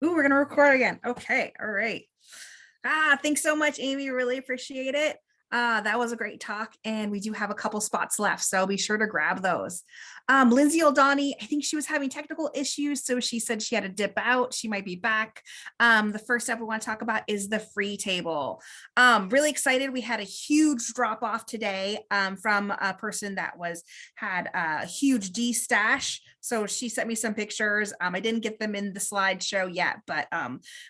Ooh, we're gonna record again. Okay, all right. Thanks so much, Amy. Really appreciate it. That was a great talk, and we do have a couple spots left, so be sure to grab those. Lindsay Oldani, I think she was having technical issues, so she said she had to dip out. She might be back. The first step we want to talk about is the free table. Really excited. We had a huge drop off today from a person that had a huge D stash. So she sent me some pictures. I didn't get them in the slideshow yet, but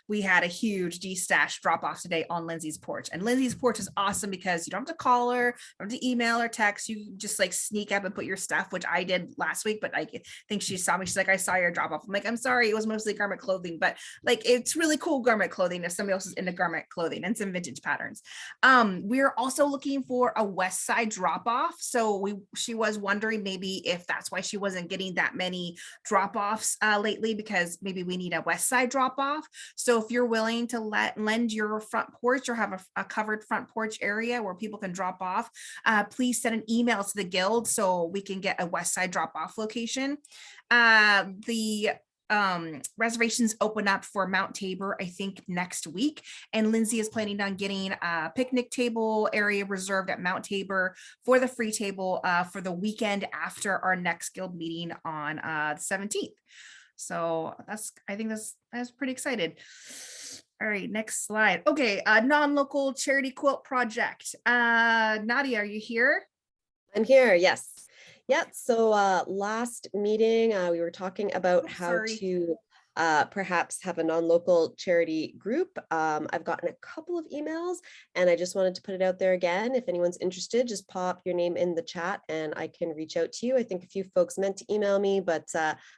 we had a huge D stash drop off today on Lindsay's porch. And Lindsay's porch is awesome because you don't have to call her, you don't have to email or text. You just like sneak up and put your stuff, which I did last week, but I think she saw me. She's like, I saw your drop off. I'm like, I'm sorry, it was mostly garment clothing, but like it's really cool garment clothing if somebody else is into garment clothing and some vintage patterns. We're also looking for a West Side drop off. So she was wondering maybe if that's why she wasn't getting that many drop offs lately, because maybe we need a West Side drop off. So if you're willing to lend your front porch or have a covered front porch area where people can drop off, please send an email to the guild so we can get a West Side drop off location. The reservations open up for Mount Tabor, I think next week. And Lindsay is planning on getting a picnic table area reserved at Mount Tabor for the free table for the weekend after our next guild meeting on the 17th. So I think that's pretty excited. All right, next slide. Okay, non-local charity quilt project. Nadia, are you here? I'm here, yes. Yeah, so last meeting, we were talking about how to perhaps have a non-local charity group. I've gotten a couple of emails and I just wanted to put it out there again. If anyone's interested, just pop your name in the chat and I can reach out to you. I think a few folks meant to email me, but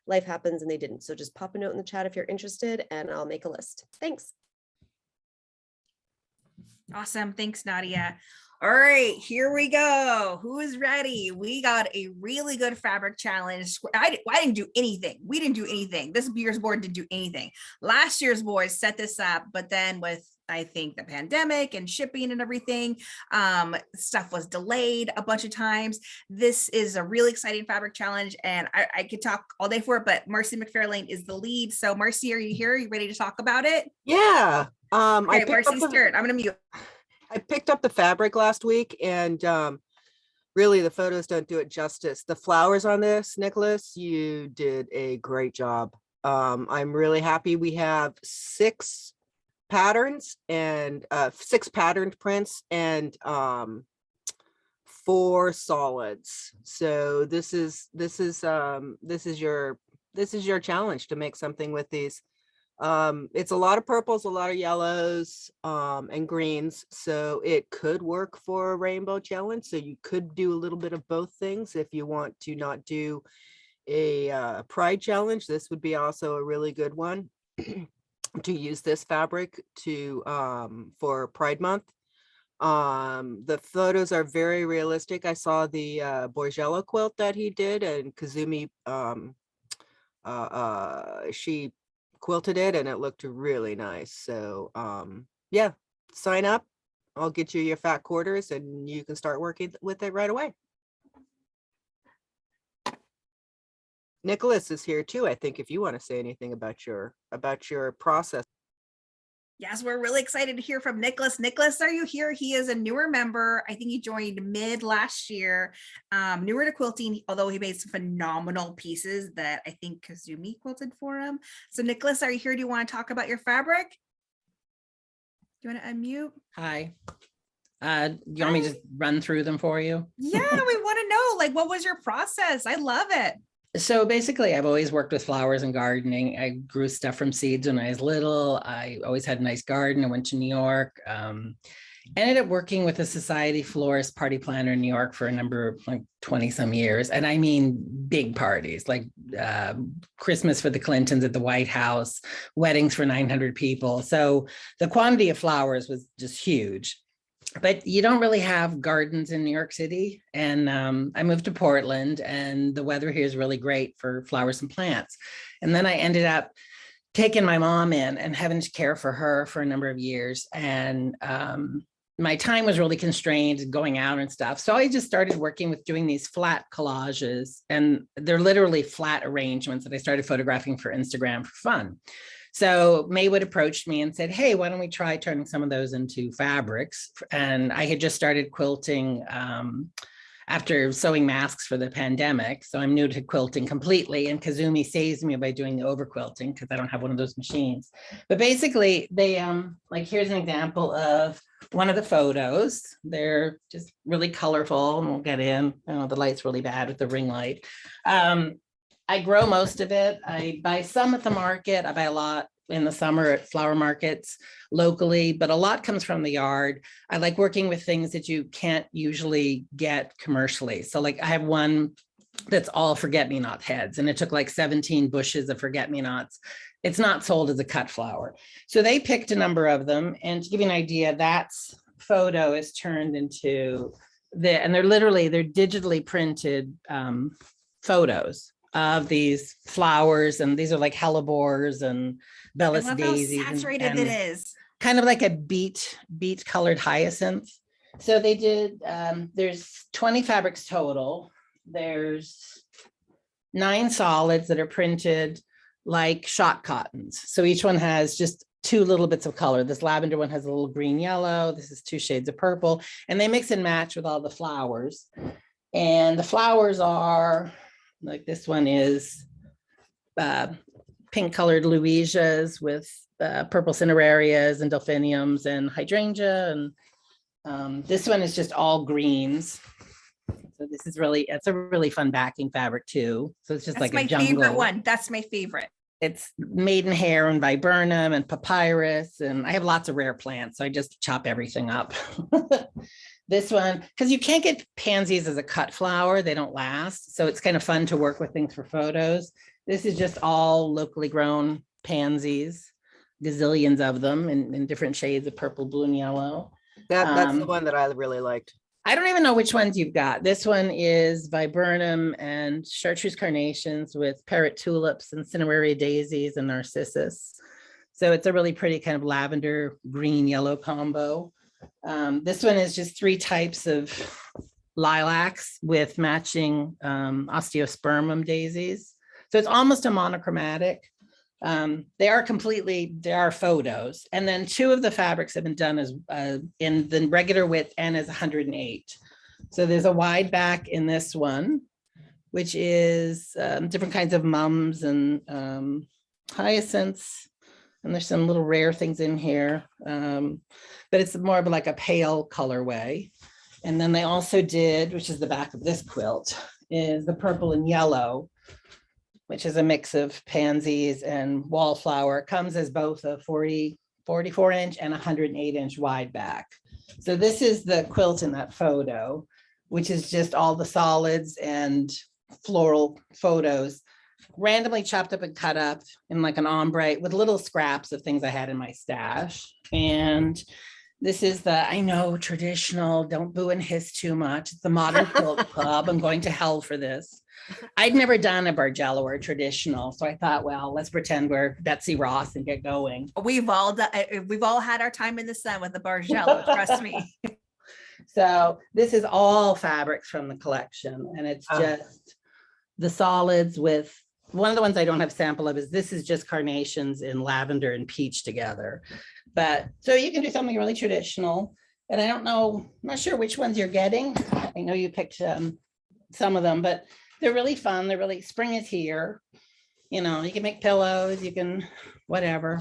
life happens and they didn't. So just pop a note in the chat if you're interested and I'll make a list. Thanks. Awesome. Thanks, Nadia. All right, here we go. Who is ready? We got a really good fabric challenge. I didn't do anything. We didn't do anything. This year's board didn't do anything. Last year's boys set this up, but then with, I think, the pandemic and shipping and everything, stuff was delayed a bunch of times. This is a really exciting fabric challenge, and I could talk all day for it, but Marcy McFarlane is the lead. So Marcy, are you here? Are you ready to talk about it? Yeah. Okay, Marcy's turn. I'm gonna mute. I picked up the fabric last week and really the photos don't do it justice. The flowers on this, Nicholas, you did a great job. I'm really happy. We have 6 patterns and 6 patterned prints and 4 solids. So this is your challenge to make something with these. It's a lot of purples, a lot of yellows, and greens, so it could work for a rainbow challenge. So you could do a little bit of both things. If you want to not do a pride challenge, this would be also a really good one to use this fabric to for Pride Month. The photos are very realistic. I saw the Borgello quilt that he did, and Kazumi she quilted it and it looked really nice. So yeah, sign up. I'll get you your fat quarters and you can start working with it right away. Nicholas is here too, I think, if you want to say anything about your process. Yes, we're really excited to hear from Nicholas. Nicholas, are you here? He is a newer member. I think he joined mid last year, newer to quilting, although he made some phenomenal pieces that I think Kazumi quilted for him. So Nicholas, are you here? Do you want to talk about your fabric? Do you want to unmute? Hi. You want me to just run through them for you? Yeah, we want to know, like, what was your process? I love it. So basically, I've always worked with flowers and gardening. I grew stuff from seeds when I was little. I always had a nice garden. I went to New York. Ended up working with a society florist party planner in New York for a number of like 20 some years. And I mean, big parties, like Christmas for the Clintons at the White House, weddings for 900 people. So the quantity of flowers was just huge. But you don't really have gardens in New York City. And I moved to Portland and the weather here is really great for flowers and plants. And then I ended up taking my mom in and having to care for her for a number of years. And my time was really constrained going out and stuff. So I just started working with doing these flat collages, and they're literally flat arrangements that I started photographing for Instagram for fun. So Maywood approached me and said, hey, why don't we try turning some of those into fabrics? And I had just started quilting after sewing masks for the pandemic. So I'm new to quilting completely. And Kazumi saves me by doing the over quilting because I don't have one of those machines. But basically they, like, here's an example of one of the photos. They're just really colorful, and we'll get in. I know the light's really bad with the ring light. I grow most of it. I buy some at the market. I buy a lot in the summer at flower markets locally, but a lot comes from the yard. I like working with things that you can't usually get commercially. So like I have one that's all forget-me-not heads, and it took like 17 bushes of forget-me-nots. It's not sold as a cut flower. So they picked a number of them, and to give you an idea, that's photo is turned into and they're digitally printed photos of these flowers, and these are like hellebores and Bellis daisies. How saturated it is. Kind of like a beet colored hyacinth. So they did, there's 20 fabrics total. There's 9 solids that are printed like shot cottons. So each one has just 2 little bits of color. This lavender one has a little green yellow. This is 2 shades of purple, and they mix and match with all the flowers. And the flowers are, like this one is pink colored Louisias with purple cinerarias and delphiniums and hydrangea. And this one is just all greens. So this is it's a really fun backing fabric too. So it's just That's like a my favorite jungle. one. That's my favorite. It's maidenhair and viburnum and papyrus. And I have lots of rare plants, so I just chop everything up. This one, because you can't get pansies as a cut flower, they don't last. So it's kind of fun to work with things for photos. This is just all locally grown pansies, gazillions of them in different shades of purple, blue, and yellow. That's the one that I really liked. I don't even know which ones you've got. This one is viburnum and chartreuse carnations with parrot tulips and cineraria daisies and narcissus. So it's a really pretty kind of lavender, green, yellow combo. This one is just 3 types of lilacs with matching osteospermum daisies. So it's almost a monochromatic. They are photos. And then 2 of the fabrics have been done as in the regular width and as 108. So there's a wide back in this one, which is different kinds of mums and hyacinths. And there's some little rare things in here, but it's more of like a pale colorway. And then they also did, which is the back of this quilt, is the purple and yellow, which is a mix of pansies and wallflower. It comes as both a 44 inch and 108 inch wide back. So this is the quilt in that photo, which is just all the solids and floral photos randomly chopped up and cut up in like an ombre with little scraps of things I had in my stash. And this is I know, traditional, don't boo and hiss too much. It's the Modern Quilt Club. I'm going to hell for this. I'd never done a Bargello or a traditional. So I thought, well, let's pretend we're Betsy Ross and get going. We've all had our time in the sun with the Bargello, trust me. So this is all fabrics from the collection. And it's just the solids with, one of the ones I don't have sample of this is just carnations in lavender and peach together. But so you can do something really traditional. And I don't know, I'm not sure which ones you're getting. I know you picked some of them, but they're really fun. They're really, spring is here. You know, you can make pillows, you can whatever,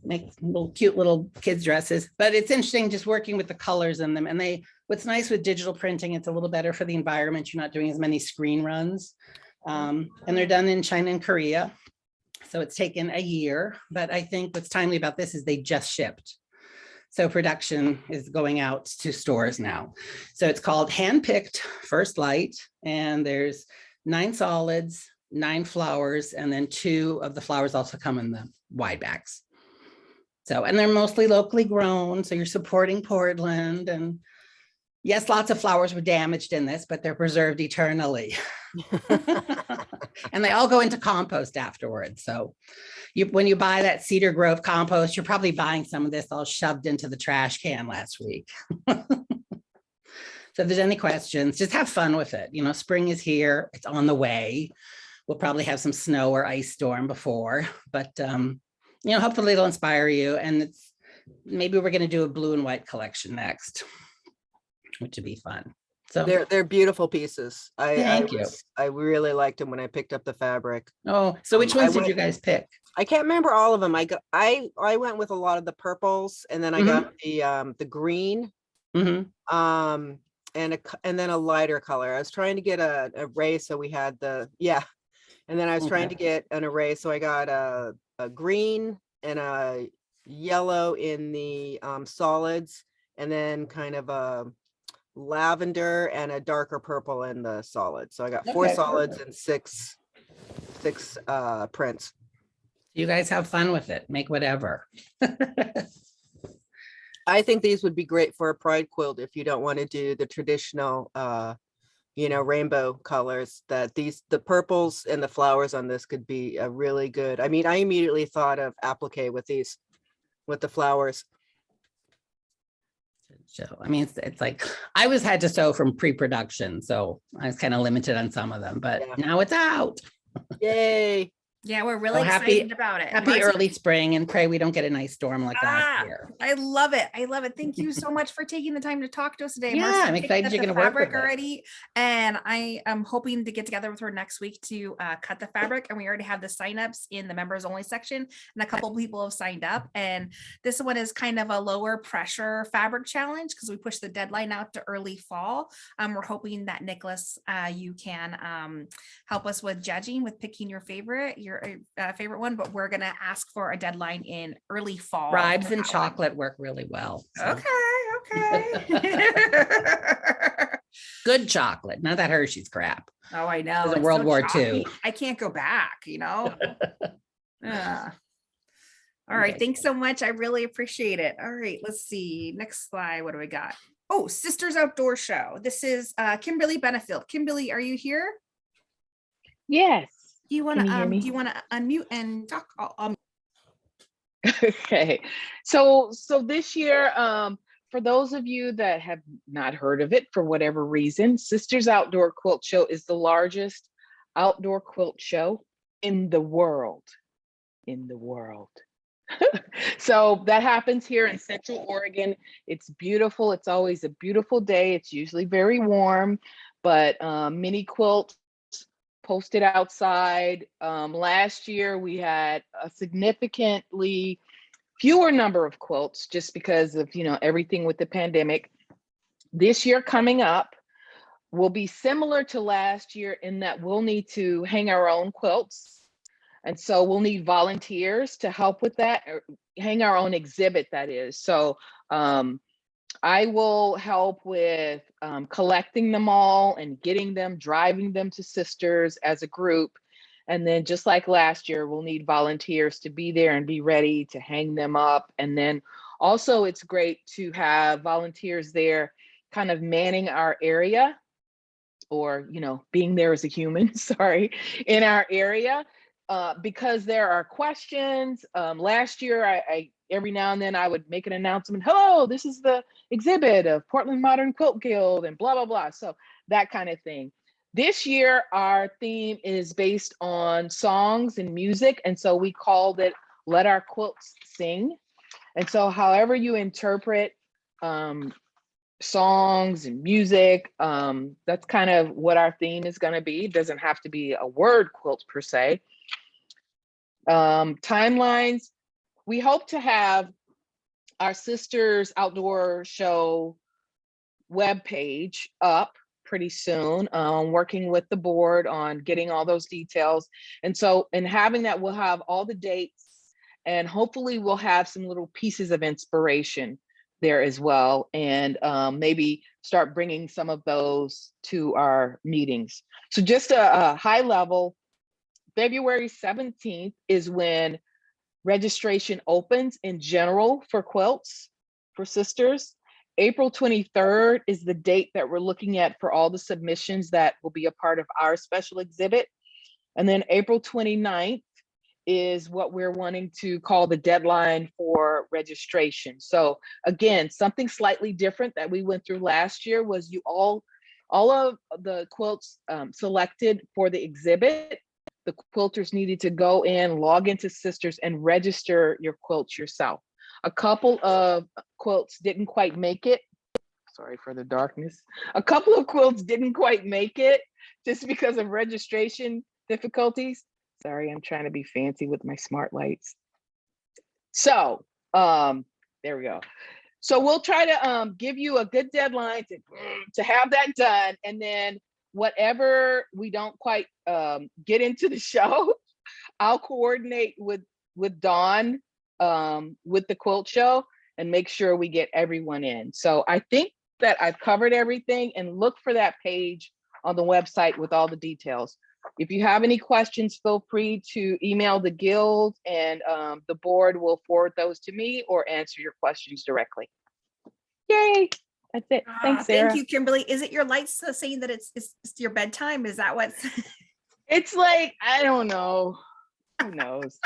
make little cute little kids dresses. But it's interesting just working with the colors in them. And what's nice with digital printing, it's a little better for the environment. You're not doing as many screen runs. And they're done in China and Korea. So it's taken a year, but I think what's timely about this is they just shipped. So production is going out to stores now. So it's called Handpicked First Light, and there's 9 solids, 9 flowers, and then 2 of the flowers also come in the wide backs. So, and they're mostly locally grown. So you're supporting Portland, and yes, lots of flowers were damaged in this, but they're preserved eternally. And they all go into compost afterwards. So when you buy that Cedar Grove compost, you're probably buying some of this all shoved into the trash can last week. So if there's any questions, just have fun with it. You know, spring is here, it's on the way. We'll probably have some snow or ice storm before, but hopefully it'll inspire you. And maybe we're going to do a blue and white collection next, which would be fun. So they're beautiful pieces. Thank you. I really liked them when I picked up the fabric. Oh, so which ones did you guys pick? I can't remember all of them. I went with a lot of the purples, and then I got the green, and then a lighter color. I was trying to get an array, so we had and then I was trying to get an array, so I got a green and a yellow in the solids, and then kind of a lavender and a darker purple in the solids. So I got 4 solids and six prints. You guys have fun with it. Make whatever. I think these would be great for a pride quilt if you don't want to do the traditional rainbow colors. That the purples and the flowers on this could be a really good. I mean, I immediately thought of applique with these, with the flowers. So I mean, it's like I had to sew from pre-production, so I was kind of limited on some of them, but now it's out. Yay! Yeah, we're really excited about it. Happy early spring, and pray we don't get a nice storm like last year. I love it. I love it. Thank you so much for taking the time to talk to us today. Yeah, I'm excited you're going to work with it already. And I am hoping to get together with her next week to cut the fabric. And we already have the signups in the members only section, and a couple of people have signed up. And this one is kind of a lower pressure fabric challenge because we pushed the deadline out to early fall. We're hoping that Nicholas, you can help us with judging, with picking your favorite one, but we're gonna ask for a deadline in early fall. Bribes and chocolate work really well. So. Okay. Good chocolate, not that Hershey's crap. Oh, I know. It's World War II. I can't go back, All right. Thanks so much. I really appreciate it. All right. Let's see. Next slide. What do we got? Oh, Sisters Outdoor Show. This is Kimberly Benefield. Kimberly, are you here? Yes. Do you want to unmute and talk? Okay. So this year, for those of you that have not heard of it for whatever reason, Sisters Outdoor Quilt Show is the largest outdoor quilt show in the world. So that happens here in Central Oregon. It's beautiful. It's always a beautiful day. It's usually very warm, but mini quilts posted outside. Last year we had a significantly fewer number of quilts just because of everything with the pandemic. This year coming up will be similar to last year in that we'll need to hang our own quilts, and so we'll need volunteers to help with that, or hang our own exhibit, that is. So I will help with collecting them all and getting them, driving them to Sisters as a group. And then just like last year, we'll need volunteers to be there and be ready to hang them up. And then also it's great to have volunteers there kind of manning our area, or, being there as a human, in our area, because there are questions. Last year, I every now and then I would make an announcement, hello, this is the exhibit of Portland Modern Quilt Guild and blah, blah, blah. So that kind of thing. This year, our theme is based on songs and music. And so we called it Let Our Quilts Sing. And so however you interpret songs and music, that's kind of what our theme is going to be. It doesn't have to be a word quilt per se. Timelines. We hope to have our Sisters Outdoor Show webpage up pretty soon, working with the board on getting all those details. And so in having that, we'll have all the dates, and hopefully we'll have some little pieces of inspiration there as well. And maybe start bringing some of those to our meetings. So just a high level, February 17th is when registration opens in general for quilts for Sisters. April 23rd is the date that we're looking at for all the submissions that will be a part of our special exhibit. And then April 29th is what we're wanting to call the deadline for registration. So again, something slightly different that we went through last year was all of the quilts selected for the exhibit the quilters needed to go in, log into Sisters, and register your quilts yourself. A couple of quilts didn't quite make it. Sorry for the darkness. A couple of quilts didn't quite make it just because of registration difficulties. Sorry, I'm trying to be fancy with my smart lights. So there we go. So we'll try to give you a good deadline to have that done. And then whatever we don't quite get into the show, I'll coordinate with Dawn with the quilt show and make sure we get everyone in. So I think that I've covered everything, and look for that page on the website with all the details. If you have any questions, feel free to email the guild, and the board will forward those to me or answer your questions directly. Yay, that's it. Thanks, Sarah. Thank you, Kimberly. Is it your lights saying that it's your bedtime? Is that what? It's like, I don't know. Who knows?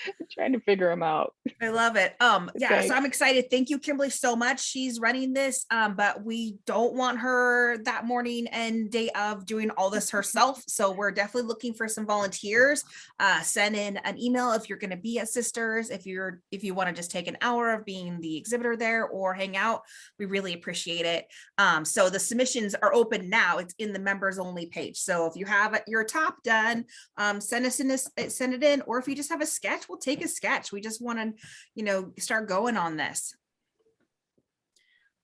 I'm trying to figure them out. I love it. Yeah, Okay. so I'm excited. Thank you, Kimberly, so much. She's running this, but we don't want her that morning and day of doing all this herself. So we're definitely looking for some volunteers. Send in an email if you're going to be at Sisters. If you want to just take an hour of being the exhibitor there or hang out, we really appreciate it. So the submissions are open now. It's in the members only page. So if you have your top done, send it in, or if you just have a sketch, we'll take a sketch. We just want to, start going on this.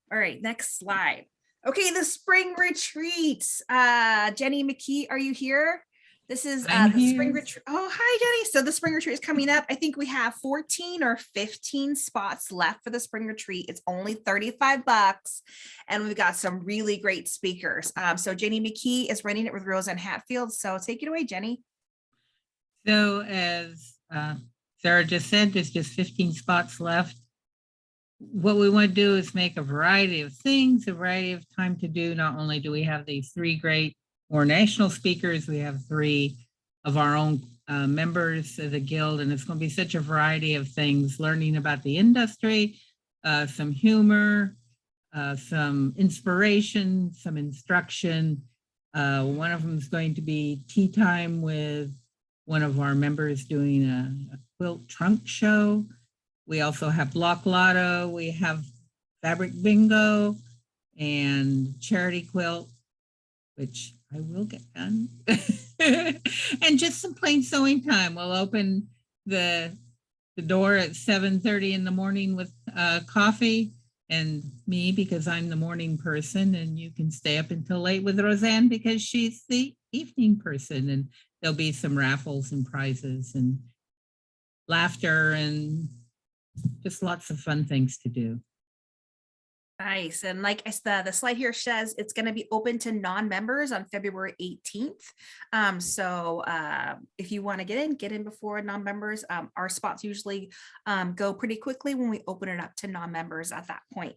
All right, next slide. Okay, the spring retreat. Jenny McKee, are you here? This is the spring retreat. Oh, hi, Jenny. So the spring retreat is coming up. I think we have 14 or 15 spots left for the spring retreat. It's only $35, and we've got some really great speakers. So Jenny McKee is running it with Roseanne Hatfield. So take it away, Jenny. So as Sarah just said, there's just 15 spots left. What we want to do is make a variety of things, a variety of time to do. Not only do we have these 3 great more national speakers, we have 3 of our own members of the Guild, and it's going to be such a variety of things, learning about the industry, some humor, some inspiration, some instruction. One of them is going to be tea time with one of our members doing a quilt trunk show. We also have block lotto, we have fabric bingo and charity quilt, which I will get done. And just some plain sewing time. We'll open the door at 7:30 in the morning with coffee and me, because I'm the morning person, and you can stay up until late with Roseanne because she's the evening person. And there'll be some raffles and prizes and laughter and just lots of fun things to do. Nice. And like the slide here says, it's going to be open to non-members on February 18th. So if you want to get in before non-members, our spots usually go pretty quickly when we open it up to non-members at that point.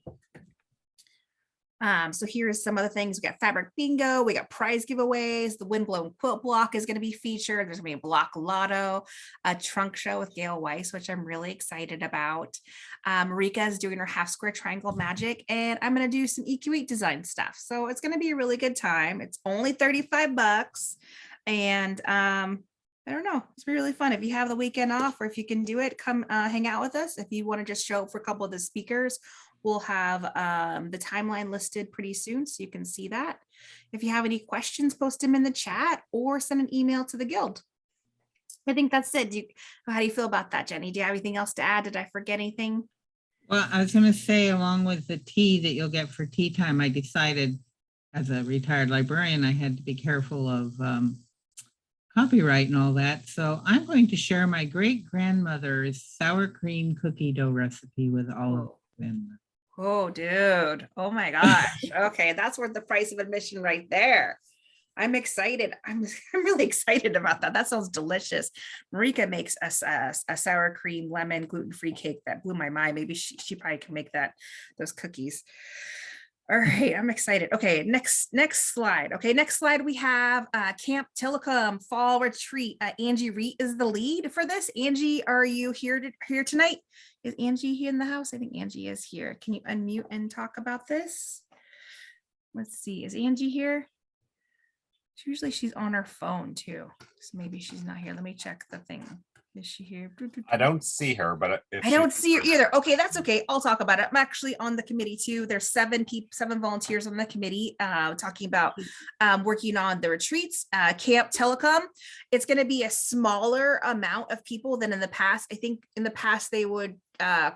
So here's some other things. We got fabric bingo, we got prize giveaways, the windblown quilt block is going to be featured. There's gonna be a block lotto, a trunk show with Gail Weiss, which I'm really excited about. Marika is doing her half square triangle magic, and I'm going to do some EQ8 design stuff. So it's going to be a really good time. It's only $35, and I don't know, it's gonna be really fun. If you have the weekend off, or if you can do it, come hang out with us. If you want to just show up for a couple of the speakers, we'll have the timeline listed pretty soon, so you can see that. If you have any questions, post them in the chat or send an email to the Guild. I think that's it. How do you feel about that, Jenny? Do you have anything else to add? Did I forget anything? Well, I was going to say, along with the tea that you'll get for tea time, I decided as a retired librarian, I had to be careful of copyright and all that. So I'm going to share my great grandmother's sour cream cookie dough recipe with all of them. Oh, dude. Oh my gosh. Okay, that's worth the price of admission right there. I'm excited. I'm really excited about that. That sounds delicious. Marika makes a sour cream lemon gluten-free cake that blew my mind. Maybe she probably can make those cookies. All right, I'm excited. Okay, next slide. Okay, next slide, we have Camp Telecom Fall Retreat. Angie Reet is the lead for this. Angie, are you here tonight? Is Angie here in the house? I think Angie is here. Can you unmute and talk about this? Let's see, is Angie here? Usually she's on her phone too. So maybe she's not here. Let me check the thing. Is she here? I don't see her, but if I don't see her either. Okay, that's okay. I'll talk about it. I'm actually on the committee too. There's 7 volunteers on the committee talking about working on the retreats, Camp Telecom. It's going to be a smaller amount of people than in the past. I think in the past they would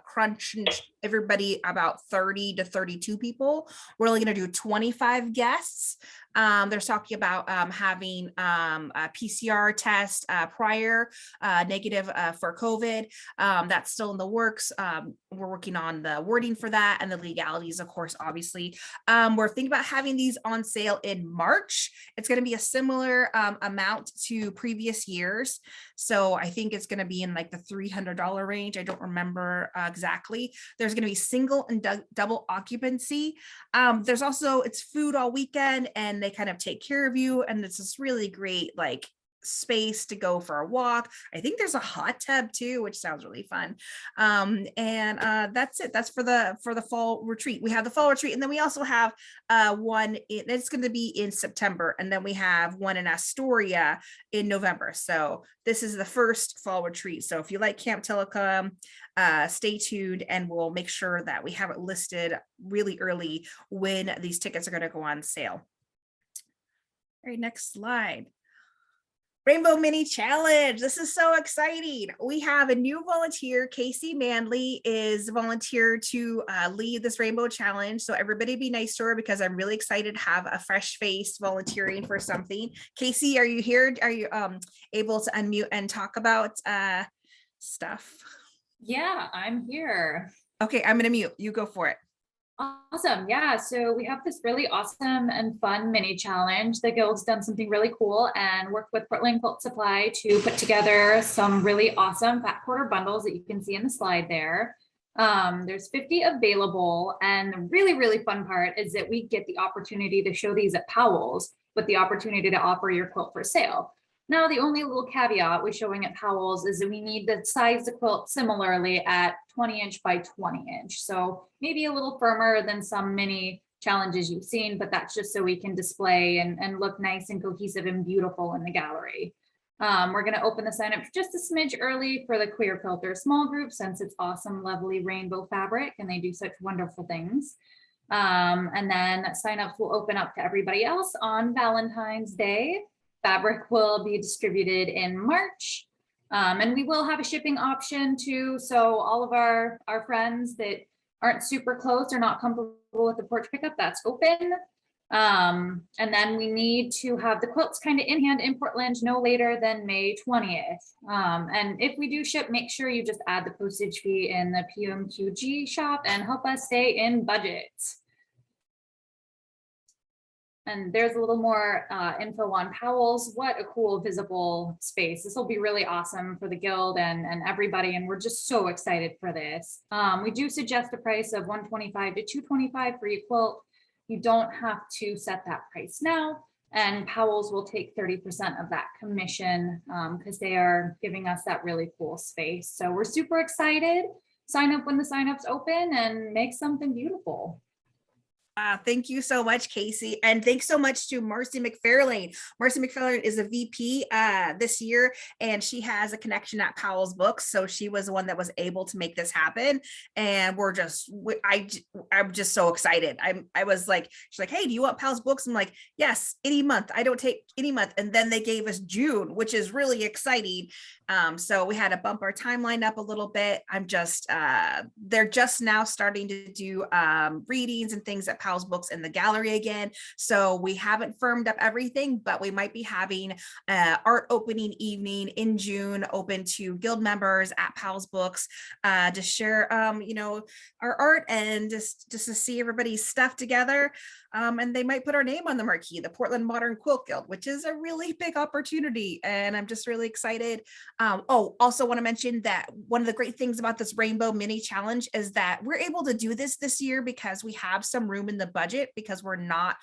crunch everybody about 30 to 32 people. We're only going to do 25 guests. They're talking about having a PCR test prior negative for COVID. That's still in the works. We're working on the wording for that and the legalities, of course, obviously. We're thinking about having these on sale in March. It's going to be a similar amount to previous years. So I think it's going to be in like the $300 range. I don't remember exactly. There's going to be single and double occupancy. There's also, it's food all weekend and they kind of take care of you. And it's this really great, like, space to go for a walk. I think there's a hot tub too, which sounds really fun. That's it. That's for the fall retreat. We have the fall retreat, and then we also have one it's going to be in September, and then we have one in Astoria in November. So this is the first fall retreat. So if you like Camp Telecom, stay tuned, and we'll make sure that we have it listed really early when these tickets are going to go on sale. All right, next slide. Rainbow Mini Challenge. This is so exciting. We have a new volunteer. Casey Manley is volunteered to lead this Rainbow Challenge. So everybody be nice to her because I'm really excited to have a fresh face volunteering for something. Casey, are you here? Are you able to unmute and talk about stuff? Yeah, I'm here. Okay, I'm gonna mute. You go for it. Awesome. Yeah, so we have this really awesome and fun mini challenge. The Guild's done something really cool and worked with Portland Quilt Supply to put together some really awesome fat quarter bundles that you can see in the slide there. There's 50 available, and the really, really fun part is that we get the opportunity to show these at Powell's with the opportunity to offer your quilt for sale. Now, the only little caveat we're showing at Powell's is that we need to size the quilt similarly at 20 inch by 20 inch. So maybe a little firmer than some mini challenges you've seen, but that's just so we can display and look nice and cohesive and beautiful in the gallery. We're going to open the sign up just a smidge early for the Queer Quilter small group, since it's awesome, lovely rainbow fabric and they do such wonderful things. And then signups will open up to everybody else on Valentine's Day. Fabric will be distributed in March, and we will have a shipping option too. So all of our friends that aren't super close or not comfortable with the porch pickup, that's open. And then we need to have the quilts kind of in hand in Portland no later than May 20th. And if we do ship, make sure you just add the postage fee in the PMQG shop and help us stay in budget. And there's a little more info on Powell's. What a cool visible space. This will be really awesome for the Guild and everybody. And we're just so excited for this. We do suggest a price of $125 to $225 for your quilt. You don't have to set that price now. And Powell's will take 30% of that commission because they are giving us that really cool space. So we're super excited. Sign up when the signups open and make something beautiful. Thank you so much, Casey. And thanks so much to Marcy McFarlane. Marcy McFarlane is a VP this year, and she has a connection at Powell's Books. So she was the one that was able to make this happen. And I'm just so excited. I was like, she's like, hey, do you want Powell's Books? I'm like, yes, any month. I don't take any month. And then they gave us June, which is really exciting. So we had to bump our timeline up a little bit. They're just now starting to do readings and things at Powell's Books in the gallery again. So we haven't firmed up everything, but we might be having art opening evening in June, open to Guild members at Powell's Books to share, our art and just to see everybody's stuff together. And they might put our name on the marquee, the Portland Modern Quilt Guild, which is a really big opportunity. And I'm just really excited. Also want to mention that one of the great things about this Rainbow Mini Challenge is that we're able to do this year because we have some room in the budget because we're not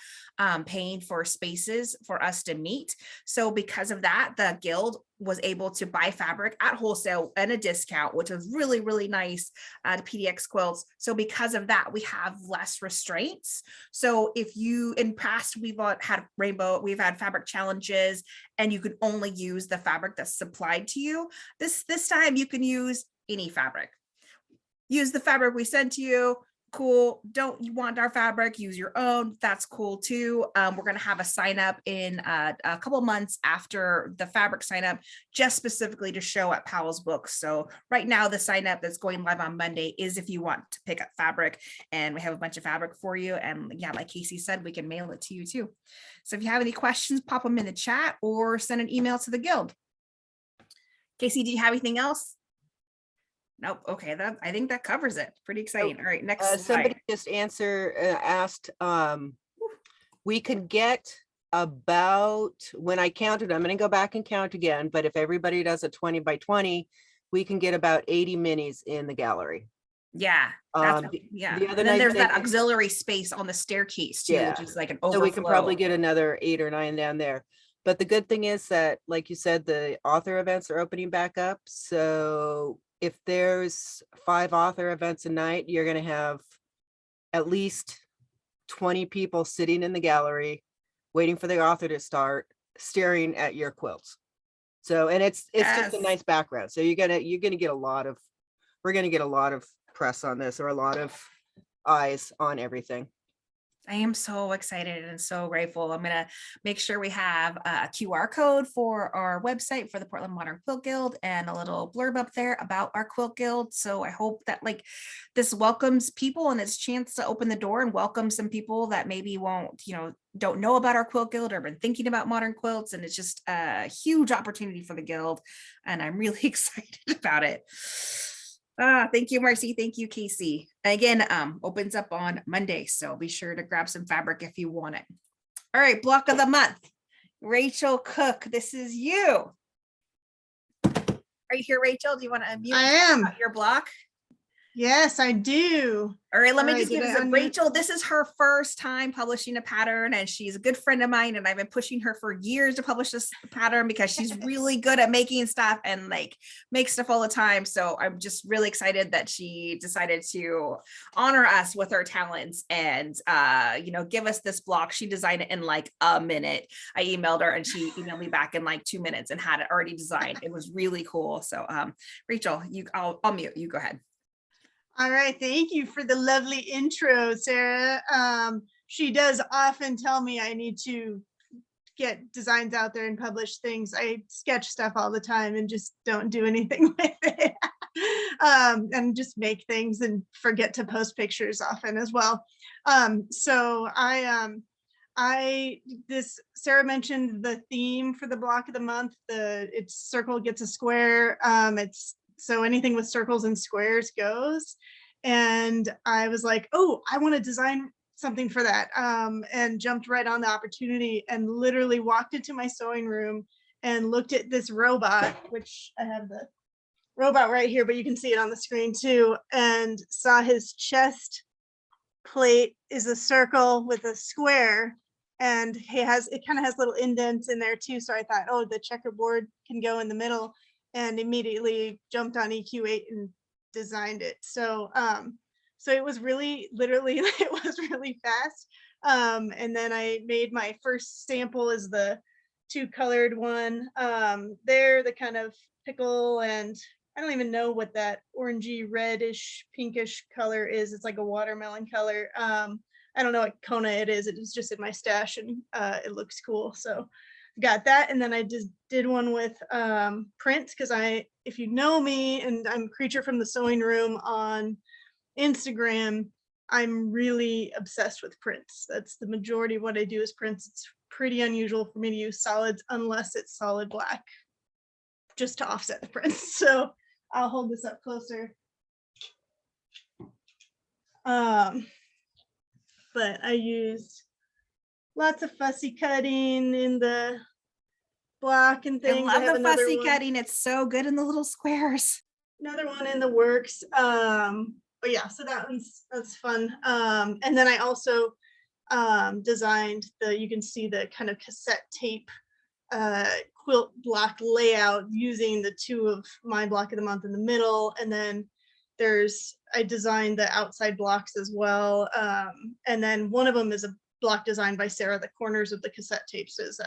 paying for spaces for us to meet. So because of that, the guild was able to buy fabric at wholesale and a discount, which was really, really nice to PDX Quilts. So because of that, we have less restraints. So if you, in past, we've had fabric challenges and you could only use the fabric that's supplied to you. This time you can use any fabric. Use the fabric we sent to you. Cool. Don't you want our fabric? Use your own. That's cool too. We're going to have a sign up in a couple months after the fabric sign up, just specifically to show at Powell's Books. So right now the sign up that's going live on Monday is if you want to pick up fabric, and we have a bunch of fabric for you. And yeah, like Casey said, we can mail it to you too. So if you have any questions, pop them in the chat or send an email to the guild. Casey, do you have anything else? Nope. Okay, I think that covers it. Pretty exciting. All right, next slide. Somebody just asked, we could get about, when I counted, I'm going to go back and count again, but if everybody does a 20 by 20, we can get about 80 minis in the gallery. Yeah, yeah. The other and then night there's they that did- auxiliary space on the staircase too, Yeah. which is like an So overflow. we can probably get another 8 or 9 down there. But the good thing is that, like you said, the author events are opening back up. So if there's 5 author events a night, you're going to have at least 20 people sitting in the gallery waiting for the author to start, staring at your quilts. So, and it's just a Yes. nice background. So you're gonna get a lot of, we're gonna get a lot of press on this, or a lot of eyes on everything. I am so excited and so grateful. I'm gonna make sure we have a QR code for our website for the Portland Modern Quilt Guild and a little blurb up there about our quilt guild. So I hope that like this welcomes people and it's a chance to open the door and welcome some people that maybe don't know about our quilt guild or been thinking about modern quilts. And it's just a huge opportunity for the guild. And I'm really excited about it. Thank you, Marcy. Thank you, Casey. Again, opens up on Monday, so be sure to grab some fabric if you want it. All right, block of the month. Rachel Cook, this is you. Are you here, Rachel? Do you want to unmute? I am. Your block? Yes, I do. All right, let me All right, just give did you I unmute? Rachel. This is her first time publishing a pattern, and she's a good friend of mine. And I've been pushing her for years to publish this pattern because she's really good at making stuff and like makes stuff all the time. So I'm just really excited that she decided to honor us with her talents and give us this block. She designed it in like a minute. I emailed her and she emailed me back in like 2 minutes and had it already designed. It was really cool. So Rachel, I'll mute you. Go ahead. All right, thank you for the lovely intro, Sarah. She does often tell me I need to get designs out there and publish things. I sketch stuff all the time and just don't do anything with it. And just make things and forget to post pictures often as well. So Sarah mentioned the theme for the block of the month. It's circle gets a square. So anything with circles and squares goes. And I was like, oh, I want to design something for that. And jumped right on the opportunity and literally walked into my sewing room and looked at this robot, which I have the robot right here, but you can see it on the screen too, and saw his chest plate is a circle with a square. And it kind of has little indents in there too. So I thought, oh, the checkerboard can go in the middle, and immediately jumped on EQ8 and designed it. So it was really literally it was really fast. And then I made my first sample is the 2-colored one. There, the kind of pickle, and I don't even know what that orangey reddish pinkish color is. It's like a watermelon color. I don't know what Kona it is. It was just in my stash and it looks cool. So got that. And then I just did one with print because if you know me, and I'm Creature from the Sewing Room on Instagram, I'm really obsessed with prints. That's the majority of what I do is prints. It's pretty unusual for me to use solids unless it's solid black, just to offset the prints. So I'll hold this up closer. But I used lots of fussy cutting in the block and I things. love have the another fussy one- cutting. It's so good in the little squares. Another one in the works. but yeah, so that's fun. And then I also designed you can see the kind of cassette tape quilt block layout using the two of my block of the month in the middle, and then I designed the outside blocks as well, and then one of them is a block designed by Sarah. The corners of the cassette tapes is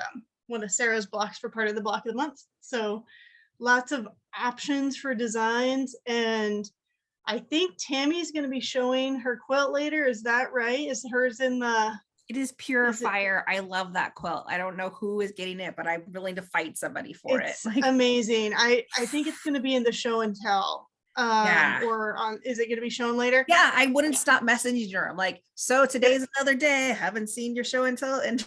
one of Sarah's blocks for part of the block of the month. So lots of options for designs, and I think Tammy's going to be showing her quilt later. Is that right? Is hers in the? It is pure fire. I love that quilt. I don't know who is getting it, but I'm willing to fight somebody for it. It's amazing. I think it's going to be in the show and tell. Yeah. Or is it going to be shown later? Yeah, I wouldn't stop messaging her. I'm like, so today's another day. I haven't seen your show and tell. And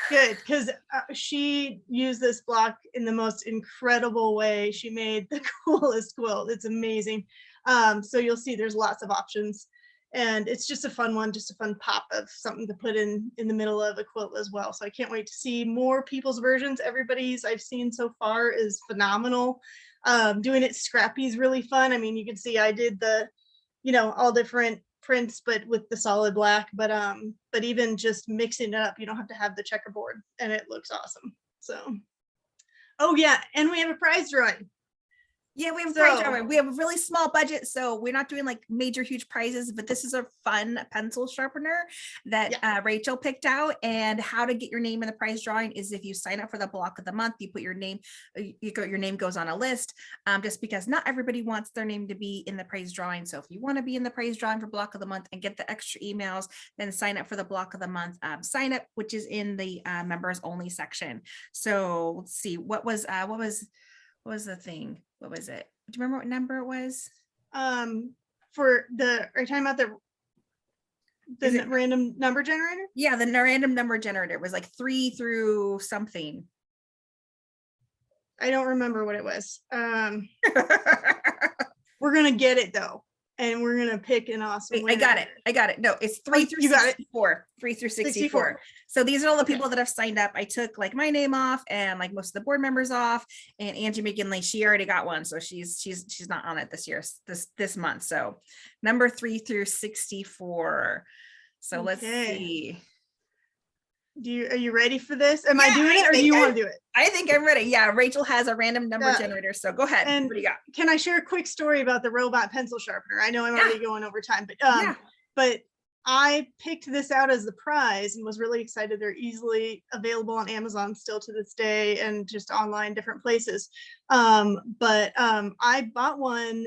good, because she used this block in the most incredible way. She made the coolest quilt. It's amazing. So you'll see there's lots of options, and it's just a fun one, just a fun pop of something to put in the middle of a quilt as well. So I can't wait to see more people's versions. Everybody's I've seen so far is phenomenal. Doing it scrappy is really fun. I mean, you can see I did the, all different prints, but with the solid black, but even just mixing it up, you don't have to have the checkerboard, and it looks awesome. So, oh yeah, and we have a prize drawing. Yeah, we have a prize drawing. We have a really small budget, so we're not doing like major huge prizes, but this is a fun pencil sharpener that Rachel picked out. And how to get your name in the prize drawing is if you sign up for the block of the month, you put your name, your name goes on a list, just because not everybody wants their name to be in the prize drawing. So if you want to be in the prize drawing for block of the month and get the extra emails, then sign up for the block of the month sign up, which is in the members only section. So let's see, what was the thing? What was it? Do you remember what number it was? Are you talking about the random number generator? Yeah, the random number generator was like 3 through something. I don't remember what it was. We're gonna get it though, and we're gonna pick an awesome winner. I got it. No, it's 3 through 64. 3 through 64. So these are all the people that have signed up. I took like my name off and like most of the board members off, and Angie McGinley, she already got one, so she's not on it this year, this month. So number 3 through 64. So let's see. Are you ready for this? Am I doing it, or do you want to do it? I think I'm ready. Yeah, Rachel has a random number generator, so go ahead. And what do you got? Can I share a quick story about the robot pencil sharpener? I know I'm already going over time, but I picked this out as the prize and was really excited. They're easily available on Amazon still to this day, and just online different places. But I bought one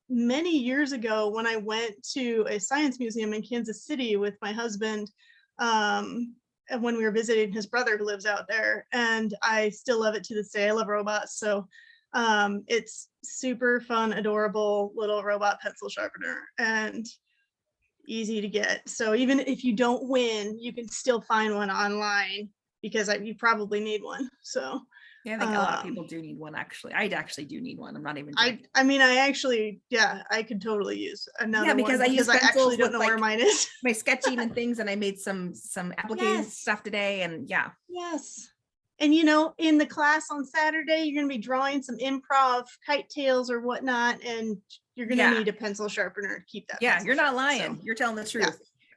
many years ago when I went to a science museum in Kansas City with my husband. And when we were visiting his brother who lives out there, and I still love it to this day. I love robots. So it's super fun, adorable little robot pencil sharpener, and easy to get. So even if you don't win, you can still find one online, because you probably need one. So yeah, I think a lot of people do need one. Actually, I actually do need one. I'm not even joking. I mean, I could totally use another because one, because I actually don't know where mine is. My sketching and things, and I made some application stuff today, and yes. And in the class on Saturday, you're going to be drawing some improv kite tails or whatnot, and you're going to need a pencil sharpener to keep that. Yeah, you're not lying. So, you're telling the truth. Yeah.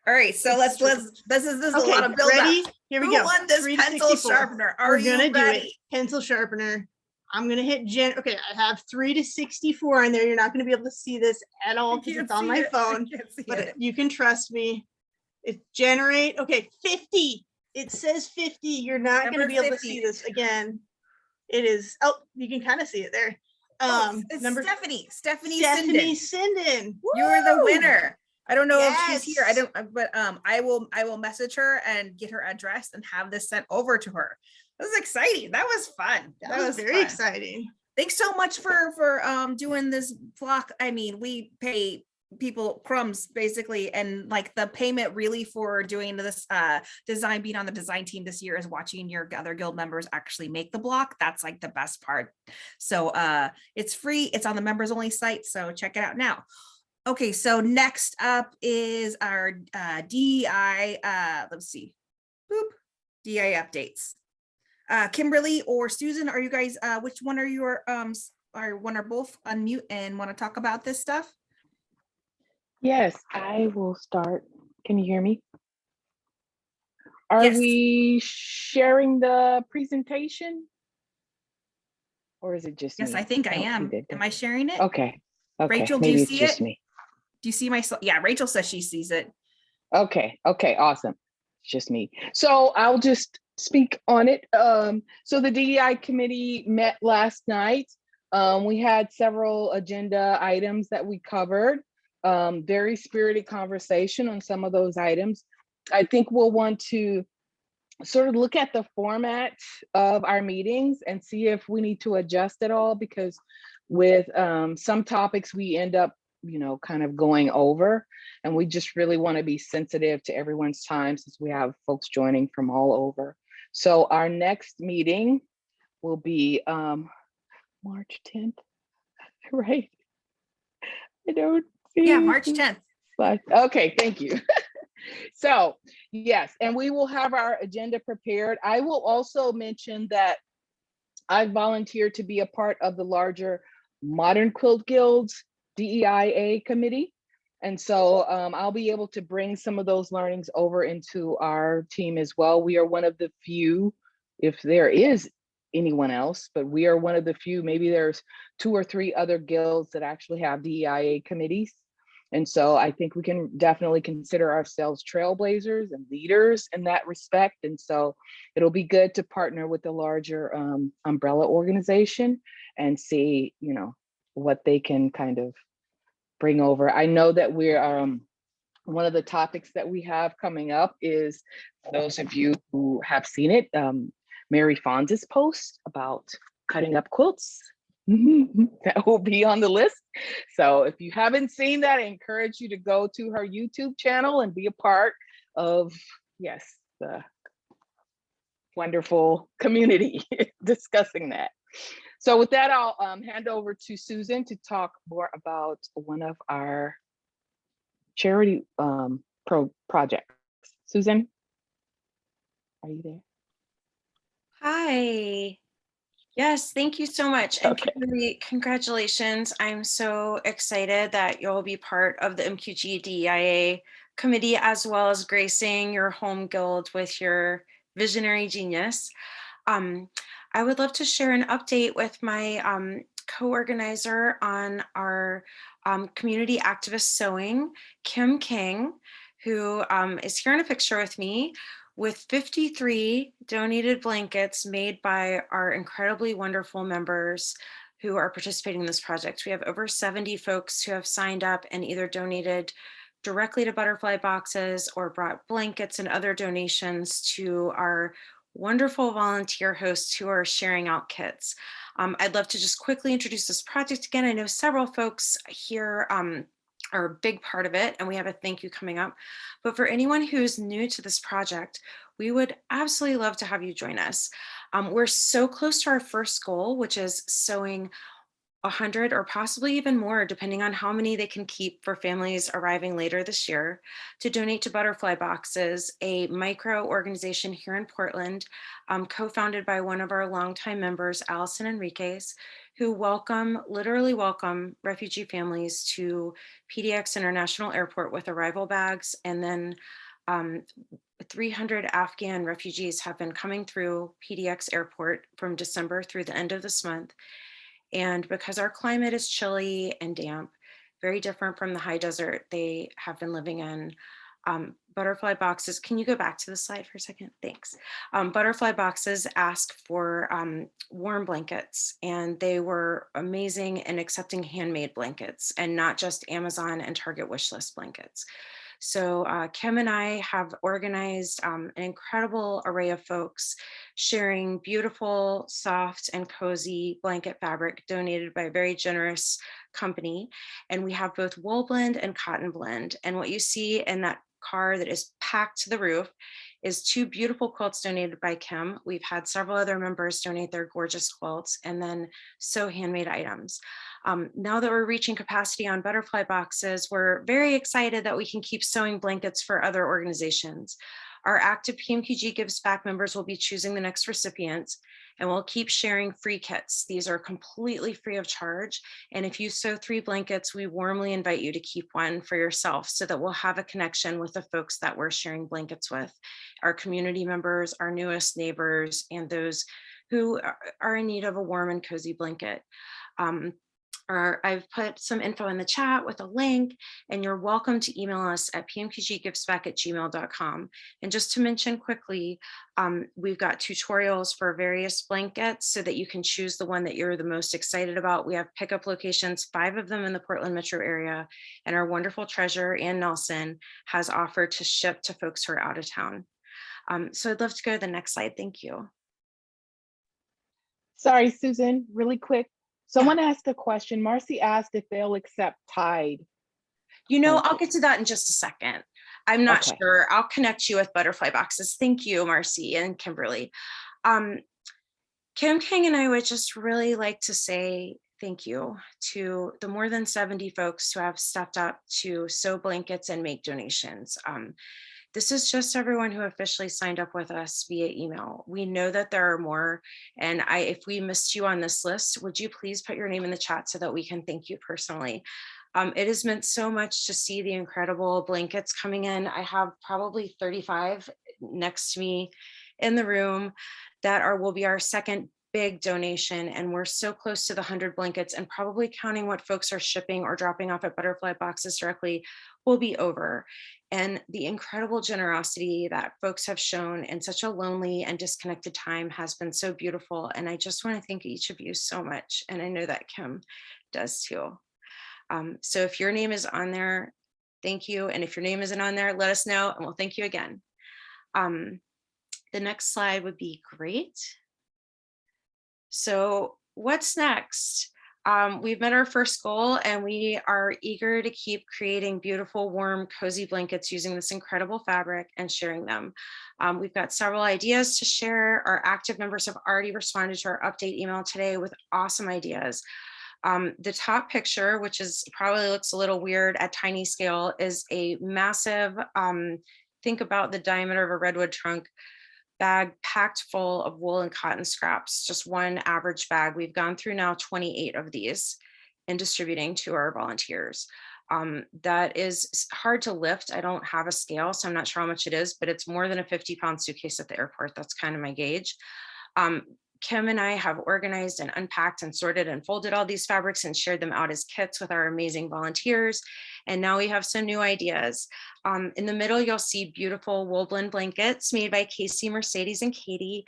All right, so let's this is a lot of build ready? up. Here we Who go. won this pencil sharpener? We're gonna do it. Pencil sharpener. I'm gonna hit okay, I have 3 to 64 in there. You're not gonna be able to see this at all because it's on my phone, but you can trust me. It generate. Okay, 50. It says 50. You're not gonna be able to see this again. It is. Oh, you can kind of see it there. It's number Stephanie Sinden. You're the winner. I don't know if she's here. But I will message her and get her address and have this sent over to her. This is exciting. That was fun. That was very exciting. Thanks so much for doing this vlog. I mean, we pay people crumbs basically, and like the payment really for doing this design, being on the design team this year, is watching your other guild members actually make the block. That's like the best part. So it's free. It's on the members only site. So check it out now. Okay, so next up is our DI, let's see, DI updates. Kimberly or Susan, are you guys, which one are you, or one or both unmute and want to talk about this stuff? Yes, I will start. Can you hear me? Are Yes. we sharing the presentation? Or is it just Yes, me? I think I don't see am. that. Am I sharing it? Okay. Okay. Rachel, do you Maybe it's see just it? me. Do you see my, yeah, Rachel says she sees it. Okay. Okay. Awesome. It's just me. So I'll just speak on it. So the DEI committee met last night. We had several agenda items that we covered. Very spirited conversation on some of those items. I think we'll want to sort of look at the format of our meetings and see if we need to adjust at all, because with some topics we end up, kind of going over, and we just really want to be sensitive to everyone's time since we have folks joining from all over. So our next meeting will be March 10th, right? I don't see. Yeah, March 10th. Okay, thank you. So yes, and we will have our agenda prepared. I will also mention that I volunteered to be a part of the larger Modern Quilt Guild's DEIA committee. And so I'll be able to bring some of those learnings over into our team as well. We are one of the few, if there is anyone else, but we are one of the few, maybe there's 2 or 3 other guilds that actually have DEIA committees. And so I think we can definitely consider ourselves trailblazers and leaders in that respect. And so it'll be good to partner with the larger umbrella organization and see, what they can kind of bring over. I know that we're one of the topics that we have coming up is, those of you who have seen it, Mary Fonz's post about cutting up quilts. That will be on the list. So if you haven't seen that, I encourage you to go to her YouTube channel and be a part of, yes, the wonderful community discussing that. So with that, I'll hand over to Susan to talk more about one of our charity projects. Susan, are you there? Hi. Yes, thank you so much. And Okay. Kimberly, congratulations. I'm so excited that you'll be part of the MQG DEIA committee, as well as gracing your home guild with your visionary genius. I would love to share an update with my co-organizer on our community activist sewing, Kim King, who is here in a picture with me, with 53 donated blankets made by our incredibly wonderful members who are participating in this project. We have over 70 folks who have signed up and either donated directly to Butterfly Boxes or brought blankets and other donations to our wonderful volunteer hosts who are sharing out kits. I'd love to just quickly introduce this project again. I know several folks here are a big part of it, and we have a thank you coming up. But for anyone who's new to this project, we would absolutely love to have you join us. We're so close to our first goal, which is sewing 100 or possibly even more, depending on how many they can keep for families arriving later this year, to donate to Butterfly Boxes, a micro organization here in Portland, co-founded by one of our longtime members, Allison Enriquez, who literally welcome refugee families to PDX International Airport with arrival bags. And then 300 Afghan refugees have been coming through PDX Airport from December through the end of this month. And because our climate is chilly and damp, very different from the high desert they have been living in, Butterfly Boxes, can you go back to the slide for a second? Thanks. Butterfly Boxes asked for warm blankets, and they were amazing in accepting handmade blankets and not just Amazon and Target wishlist blankets. So Kim and I have organized an incredible array of folks sharing beautiful, soft, and cozy blanket fabric donated by a very generous company. And we have both wool blend and cotton blend. And what you see in that car that is packed to the roof is 2 beautiful quilts donated by Kim. We've had several other members donate their gorgeous quilts, and then sew handmade items. Now that we're reaching capacity on Butterfly Boxes, we're very excited that we can keep sewing blankets for other organizations. Our active PMQG Gives Back members will be choosing the next recipients, And we'll keep sharing free kits. These are completely free of charge. And if you sew 3 blankets, we warmly invite you to keep one for yourself so that we'll have a connection with the folks that we're sharing blankets with, our community members, our newest neighbors, and those who are in need of a warm and cozy blanket. I've put some info in the chat with a link, and you're welcome to email us at pmqggivesback@gmail.com. And just to mention quickly, we've got tutorials for various blankets so that you can choose the one that you're the most excited about. We have pickup locations, 5 of them in the Portland metro area, and our wonderful treasurer, Ann Nelson, has offered to ship to folks who are out of town. So I'd love to go to the next slide. Thank you. Sorry, Susan, really quick. Someone asked a question. Marcy asked if they'll accept Tide. You know, I'll get to that in just a second. I'm not Okay. sure. I'll connect you with butterfly boxes. Thank you, Marcy and Kimberly. Kim King and I would just really like to say thank you to the more than 70 folks who have stepped up to sew blankets and make donations. This is just everyone who officially signed up with us via email. We know that there are more, and if we missed you on this list, would you please put your name in the chat so that we can thank you personally? It has meant so much to see the incredible blankets coming in. I have probably 35 next to me in the room that will be our second big donation, and we're so close to the 100 blankets, and probably counting what folks are shipping or dropping off at butterfly boxes directly will be over. And the incredible generosity that folks have shown in such a lonely and disconnected time has been so beautiful. And I just want to thank each of you so much. And I know that Kim does too. So if your name is on there, thank you. And if your name isn't on there, let us know and we'll thank you again. The next slide would be great. So what's next? We've met our first goal, and we are eager to keep creating beautiful, warm, cozy blankets using this incredible fabric and sharing them. We've got several ideas to share. Our active members have already responded to our update email today with awesome ideas. The top picture, which probably looks a little weird at tiny scale, is a massive, think about the diameter of a redwood trunk, bag packed full of wool and cotton scraps, just one average bag. We've gone through now 28 of these and distributing to our volunteers. That is hard to lift. I don't have a scale, so I'm not sure how much it is, but it's more than a 50-pound suitcase at the airport. That's kind of my gauge. Kim and I have organized and unpacked and sorted and folded all these fabrics and shared them out as kits with our amazing volunteers. And now we have some new ideas. In the middle, you'll see beautiful wool blend blankets made by Casey, Mercedes, and Katie.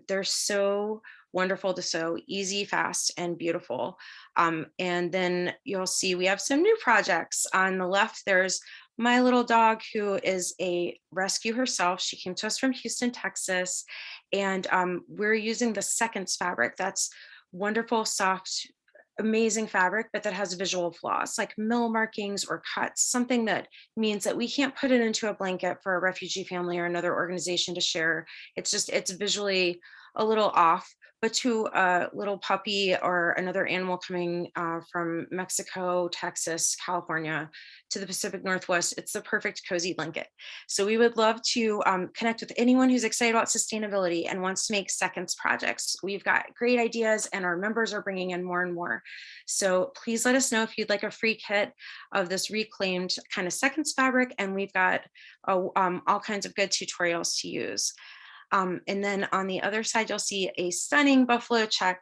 They're so wonderful to sew, easy, fast, and beautiful. And then you'll see we have some new projects. On the left, there's my little dog, who is a rescue herself. She came to us from Houston, Texas, and we're using the Seconds fabric. That's wonderful, soft, amazing fabric, but that has visual flaws like mill markings or cuts, something that means that we can't put it into a blanket for a refugee family or another organization to share. It's visually a little off, but to a little puppy or another animal coming from Mexico, Texas, California to the Pacific Northwest, it's the perfect cozy blanket. So we would love to connect with anyone who's excited about sustainability and wants to make Seconds projects. We've got great ideas, and our members are bringing in more and more. So please let us know if you'd like a free kit of this reclaimed kind of Seconds fabric, and we've got all kinds of good tutorials to use. And then on the other side, you'll see a stunning buffalo check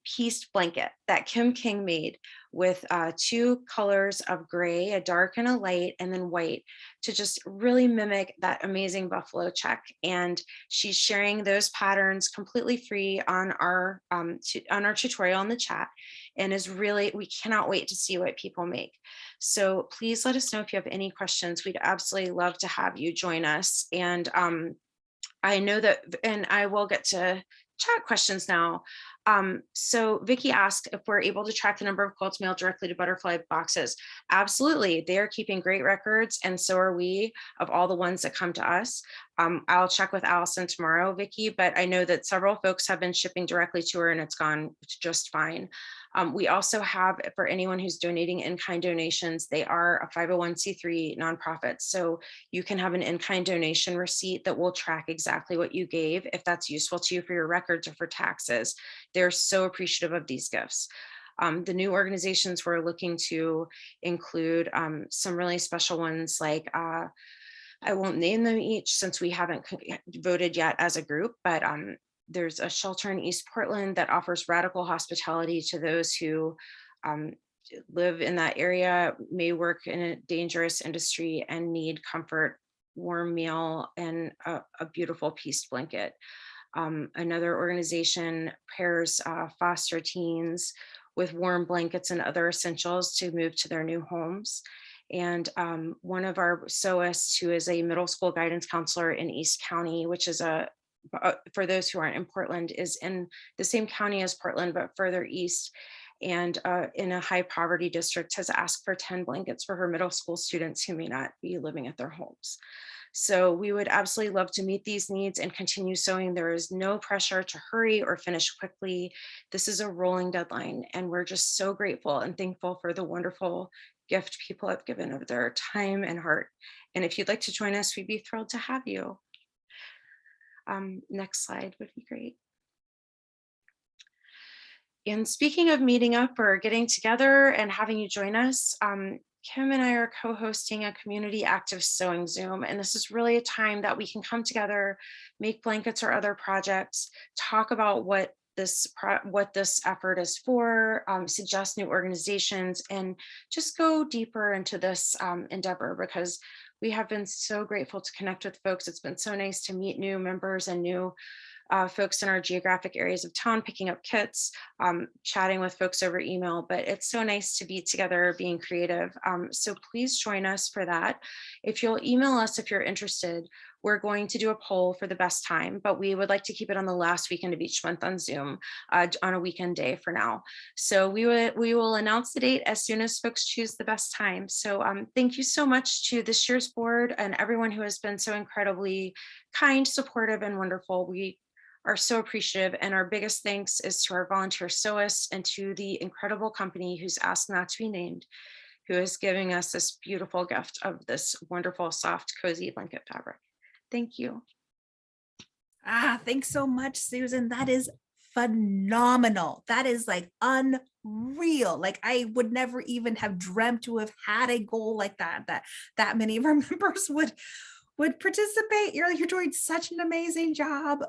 pieced blanket that Kim King made with 2 colors of gray, a dark and a light, and then white, to just really mimic that amazing buffalo check. And she's sharing those patterns completely free on our tutorial in the chat, and we cannot wait to see what people make. So please let us know if you have any questions. We'd absolutely love to have you join us. And I know that, and I will get to chat questions now. So Vicky asked if we're able to track the number of quilts mailed directly to butterfly boxes. Absolutely, they are keeping great records, and so are we, of all the ones that come to us. I'll check with Allison tomorrow, Vicky, but I know that several folks have been shipping directly to her and it's gone just fine. We also have, for anyone who's donating in-kind donations, they are a 501c3 nonprofit. So you can have an in-kind donation receipt that will track exactly what you gave, if that's useful to you for your records or for taxes. They're so appreciative of these gifts. The new organizations we're looking to include some really special ones, like I won't name them each since we haven't voted yet as a group, but there's a shelter in East Portland that offers radical hospitality to those who live in that area, may work in a dangerous industry and need comfort, warm meal, and a beautiful peace blanket. Another organization pairs foster teens with warm blankets and other essentials to move to their new homes. And one of our SOIsts, who is a middle school guidance counselor in East County, which is for those who aren't in Portland, is in the same county as Portland, but further east, and in a high poverty district, has asked for 10 blankets for her middle school students who may not be living at their homes. So we would absolutely love to meet these needs and continue sewing. There is no pressure to hurry or finish quickly. This is a rolling deadline, and we're just so grateful and thankful for the wonderful gift people have given of their time and heart. And if you'd like to join us, we'd be thrilled to have you. Next slide would be great. And speaking of meeting up or getting together and having you join us, Kim and I are co-hosting a community active sewing Zoom, and this is really a time that we can come together, make blankets or other projects, talk about what this effort is for, suggest new organizations, and just go deeper into this endeavor, because we have been so grateful to connect with folks. It's been so nice to meet new members and new folks in our geographic areas of town, picking up kits, chatting with folks over email, but it's so nice to be together, being creative. So please join us for that. If you'll email us if you're interested, we're going to do a poll for the best time, but we would like to keep it on the last weekend of each month on Zoom on a weekend day for now. So we will announce the date as soon as folks choose the best time. So thank you so much to this year's board and everyone who has been so incredibly kind, supportive, and wonderful. We are so appreciative, and our biggest thanks is to our volunteer sewists and to the incredible company who's asked not to be named, who is giving us this beautiful gift of this wonderful, soft, cozy blanket fabric. Thank you. Thanks so much, Susan. That is phenomenal. That is like unreal. Like I would never even have dreamt to have had a goal like that many of our members would participate. You're doing such an amazing job.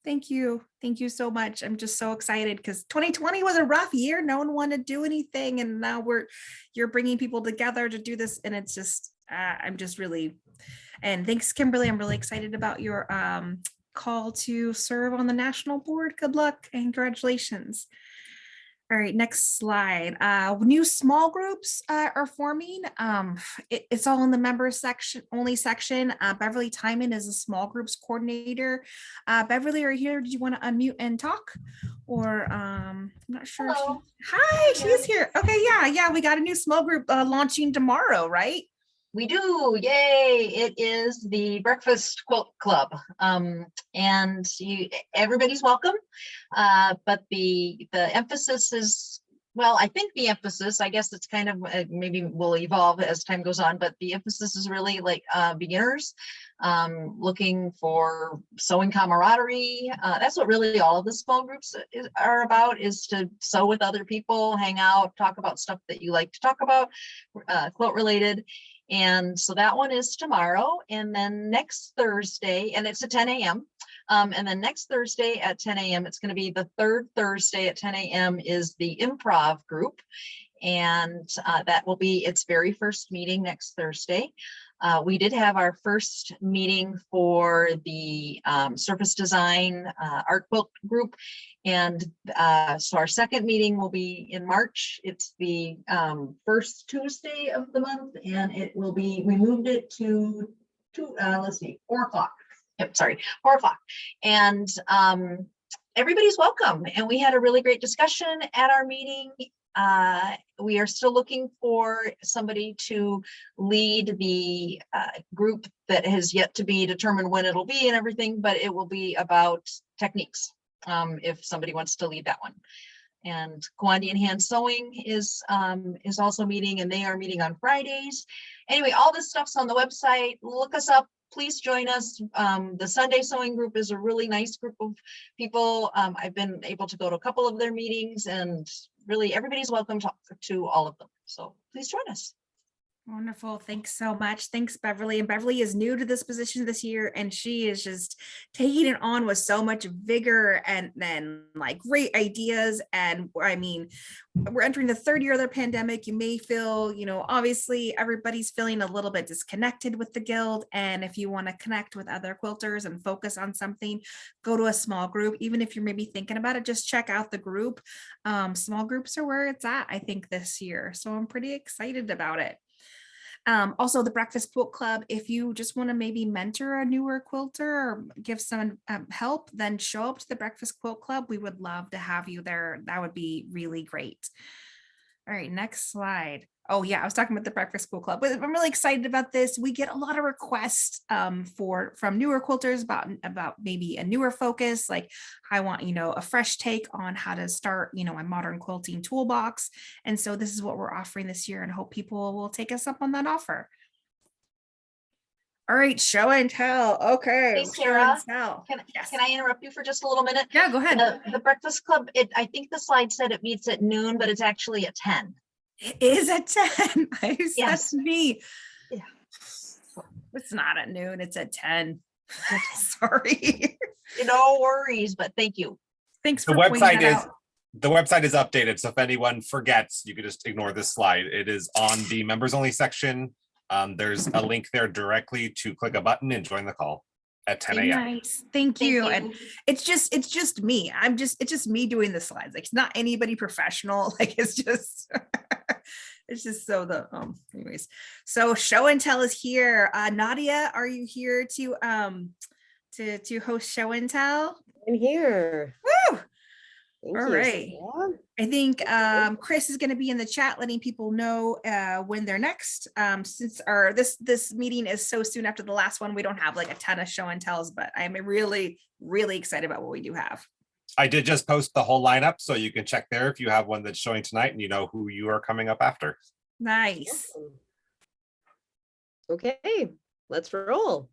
Thank you so much. I'm just so excited because 2020 was a rough year. No one wanted to do anything, and now you're bringing people together to do this, and it's just I'm just really, and thanks, Kimberly. I'm really excited about your call to serve on the national board. Good luck and congratulations. All right, next slide. New small groups are forming. It's all in the members section, only section. Beverly Timon is a small groups coordinator. Beverly, are you here? Did you want to unmute and talk? Or I'm not sure. Hi, she's here. Okay, yeah. We got a new small group launching tomorrow, right? We do, yay! It is the Breakfast Quilt Club, and everybody's welcome. But the emphasis is, well, I think the emphasis, I guess it's kind of maybe will evolve as time goes on, but the emphasis is really like beginners looking for sewing camaraderie. That's what really all of the small groups are about, is to sew with other people, hang out, talk about stuff that you like to talk about, quilt related. And so that one is tomorrow, and then next Thursday, and it's at 10 a.m. And then next Thursday at 10 a.m., it's going to be the third Thursday at 10 a.m. is the improv group. And that will be its very first meeting next Thursday. We did have our first meeting for the surface design art quilt group. And so our second meeting will be in March. It's the first Tuesday of the month, and it will be, we moved it to 4 o'clock. Yep, sorry, 4 o'clock. And everybody's welcome. And we had a really great discussion at our meeting. We are still looking for somebody to lead the group that has yet to be determined when it'll be and everything, but it will be about techniques if somebody wants to lead that one. And Kwandi and Hand Sewing is also meeting, and they are meeting on Fridays. Anyway, all this stuff's on the website. Look us up. Please join us. The Sunday Sewing group is a really nice group of people. I've been able to go to a couple of their meetings, and really everybody's welcome to all of them. So please join us. Wonderful. Thanks so much. Thanks, Beverly. And Beverly is new to this position this year, and she is just taking it on with so much vigor and then like great ideas. And I mean, we're entering the third year of the pandemic. You may feel, obviously everybody's feeling a little bit disconnected with the guild. And if you want to connect with other quilters and focus on something, go to a small group. Even if you're maybe thinking about it, just check out the group. Small groups are where it's at, I think, this year. So I'm pretty excited about it. Also, the Breakfast Quilt Club, if you just want to maybe mentor a newer quilter or give some help, then show up to the Breakfast Quilt Club. We would love to have you there. That would be really great. All right, next slide. Oh yeah, I was talking about the Breakfast Quilt Club, but I'm really excited about this. We get a lot of requests from newer quilters about maybe a newer focus. Like I want, a fresh take on how to start, my modern quilting toolbox. And so this is what we're offering this year, and hope people will take us up on that offer. All right, show and tell. Okay. Hey, Sarah, can I interrupt you for just a little minute? Yeah, go ahead. The Breakfast Club, I think the slide said it meets at noon, but it's actually at 10. It is at 10. Yes. That's me. Yeah. It's not at noon, it's at 10. Sorry. No worries, but thank you. Thanks for pointing that out. The website is updated, so if anyone forgets, you can just ignore this slide. It is on the members only section. There's a link there directly to click a button and join the call at 10 a.m. Nice. Thank you. And it's just me. It's just me doing the slides. Like it's not anybody professional. Like it's just so anyways. So show and tell is here. Nadia, are you here to host show and tell? I'm here. Woo! Thank All you, right. Sarah. I think Chris is going to be in the chat letting people know when they're next. Since this meeting is so soon after the last one, we don't have like a ton of show and tells, but I'm really, really excited about what we do have. I did just post the whole lineup, so you can check there if you have one that's showing tonight and you know who you are coming up after. Nice. Okay, let's roll.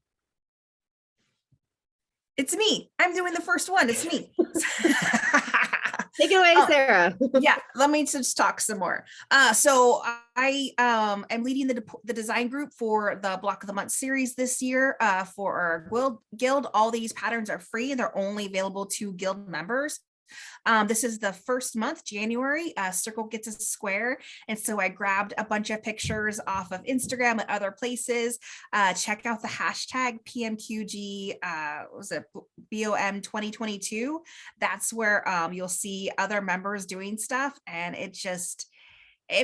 It's me. I'm doing the first one. It's me. Take it away, Sarah. Yeah, let me just talk some more. So I am leading the design group for the Block of the Month series this year for our guild. All these patterns are free and they're only available to guild members. This is the first month, January. Circle gets a square, and so I grabbed a bunch of pictures off of Instagram and other places. Check out the hashtag PMQG. Was it BOM 2022? That's where you'll see other members doing stuff, and it's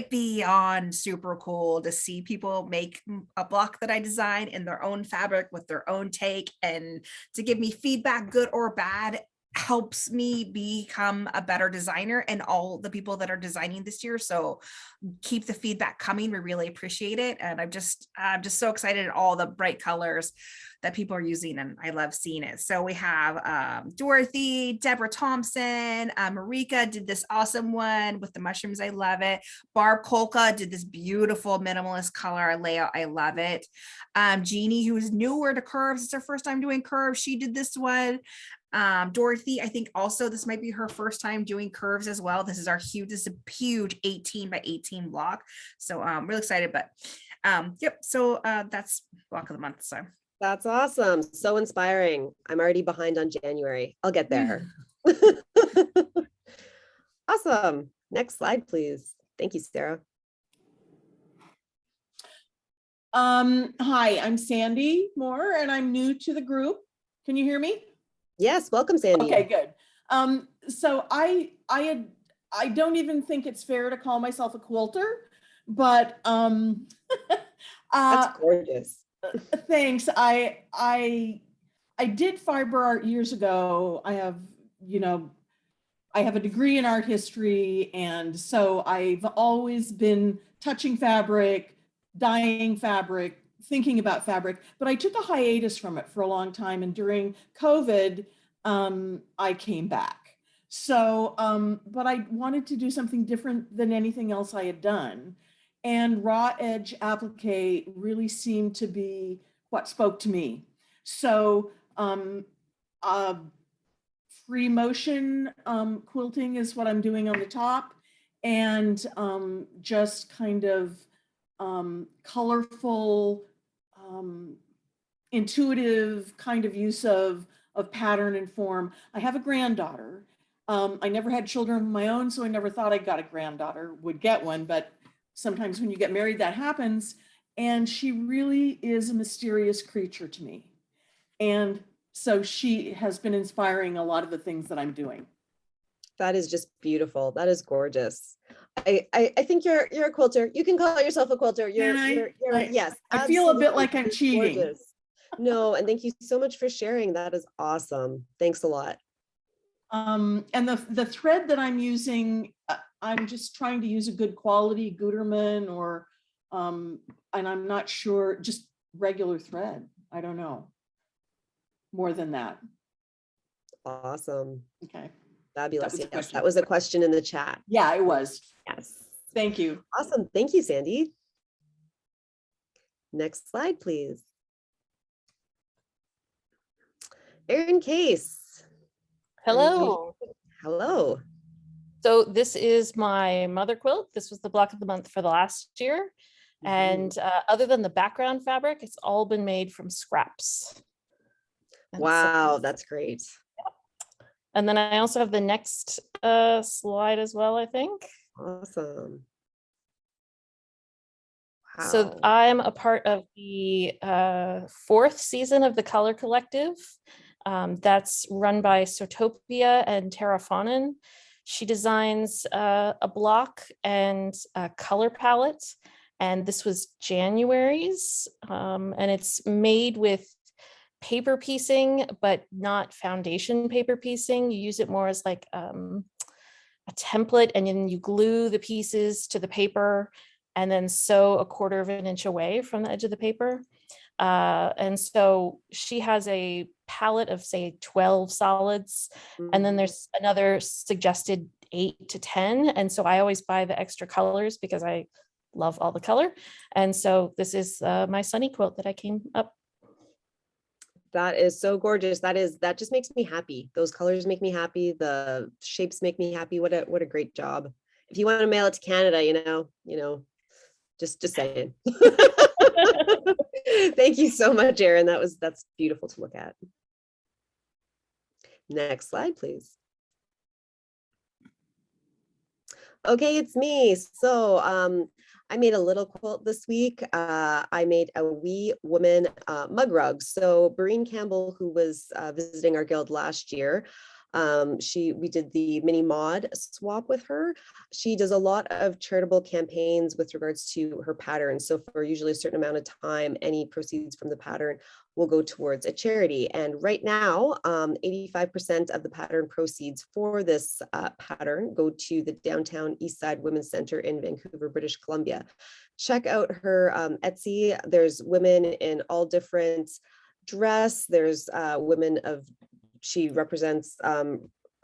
beyond super cool to see people make a block that I designed in their own fabric with their own take, and to give me feedback, good or bad, helps me become a better designer, and all the people that are designing this year. So keep the feedback coming. We really appreciate it. And I'm just so excited at all the bright colors that people are using, and I love seeing it. So we have Dorothy, Deborah Thompson, Marika did this awesome one with the mushrooms. I love it. Barb Kolka did this beautiful minimalist color layout. I love it. Jeannie, who is newer to curves, it's her first time doing curves. She did this one. Dorothy, I think also this might be her first time doing curves as well. This is a huge 18 by 18 block. So I'm really excited, but yep. So that's Block of the Month. So that's awesome. So inspiring. I'm already behind on January. I'll get there. Awesome. Next slide, please. Thank you, Sarah. Hi, I'm Sandy Moore, and I'm new to the group. Can you hear me? Yes, welcome, Sandy. Okay, good. So I don't even think it's fair to call myself a quilter, but that's gorgeous. Thanks. I did fiber art years ago. I have a degree in art history, and so I've always been touching fabric, dyeing fabric, thinking about fabric, but I took a hiatus from it for a long time. And during COVID, I came back. So, but I wanted to do something different than anything else I had done. And raw edge applique really seemed to be what spoke to me. So, free motion quilting is what I'm doing on the top, and just kind of colorful, intuitive kind of use of pattern and form. I have a granddaughter. I never had children of my own, so I never thought I got a granddaughter, would get one, but sometimes when you get married, that happens. And she really is a mysterious creature to me. And so she has been inspiring a lot of the things that I'm doing. That is just beautiful. That is gorgeous. I think you're a quilter. You can call yourself a quilter. Yes. I feel a bit absolutely. like I'm cheating. Gorgeous. No, and thank you so much for sharing. That is awesome. Thanks a lot. And the thread that I'm using, I'm just trying to use a good quality Gutermann or, and I'm not sure, just regular thread. I don't know. More than that. Awesome. Okay. Fabulous. Yes, that was a question in the chat. Yeah, it was. Yes. Thank you. Awesome. Thank you, Sandy. Next slide, please. Erin Case. Hello. Hello. So this is my mother quilt. This was the block of the month for the last year. And other than the background fabric, it's all been made from scraps. And wow, so, that's great. and then I also have the next slide as well, I think. Awesome. Wow. So I'm a part of the 4th season of the Color Collective. That's run by Sotopia and Tara Fonin. She designs a block and a color palette. And this was January's. And it's made with paper piecing, but not foundation paper piecing. You use it more as like a template, and then you glue the pieces to the paper and then sew a 1/4 inch away from the edge of the paper. And so she has a palette of say 12 solids, and then there's another suggested 8 to 10. And so I always buy the extra colors because I love all the color. And so this is my sunny quilt that I came up. That is so gorgeous. That just makes me happy. Those colors make me happy. The shapes make me happy. What a great job. If you want to mail it to Canada, you know, just saying. Thank you so much, Erin. That's beautiful to look at. Next slide, please. Okay, it's me. So I made a little quilt this week. I made a wee woman mug rug. So Breen Campbell, who was visiting our guild last year, we did the mini mod swap with her. She does a lot of charitable campaigns with regards to her pattern. So for usually a certain amount of time, any proceeds from the pattern will go towards a charity. And right now, 85% of the pattern proceeds for this pattern go to the Downtown Eastside Women's Center in Vancouver, British Columbia. Check out her Etsy. There's women in all different dress. There's women of, she represents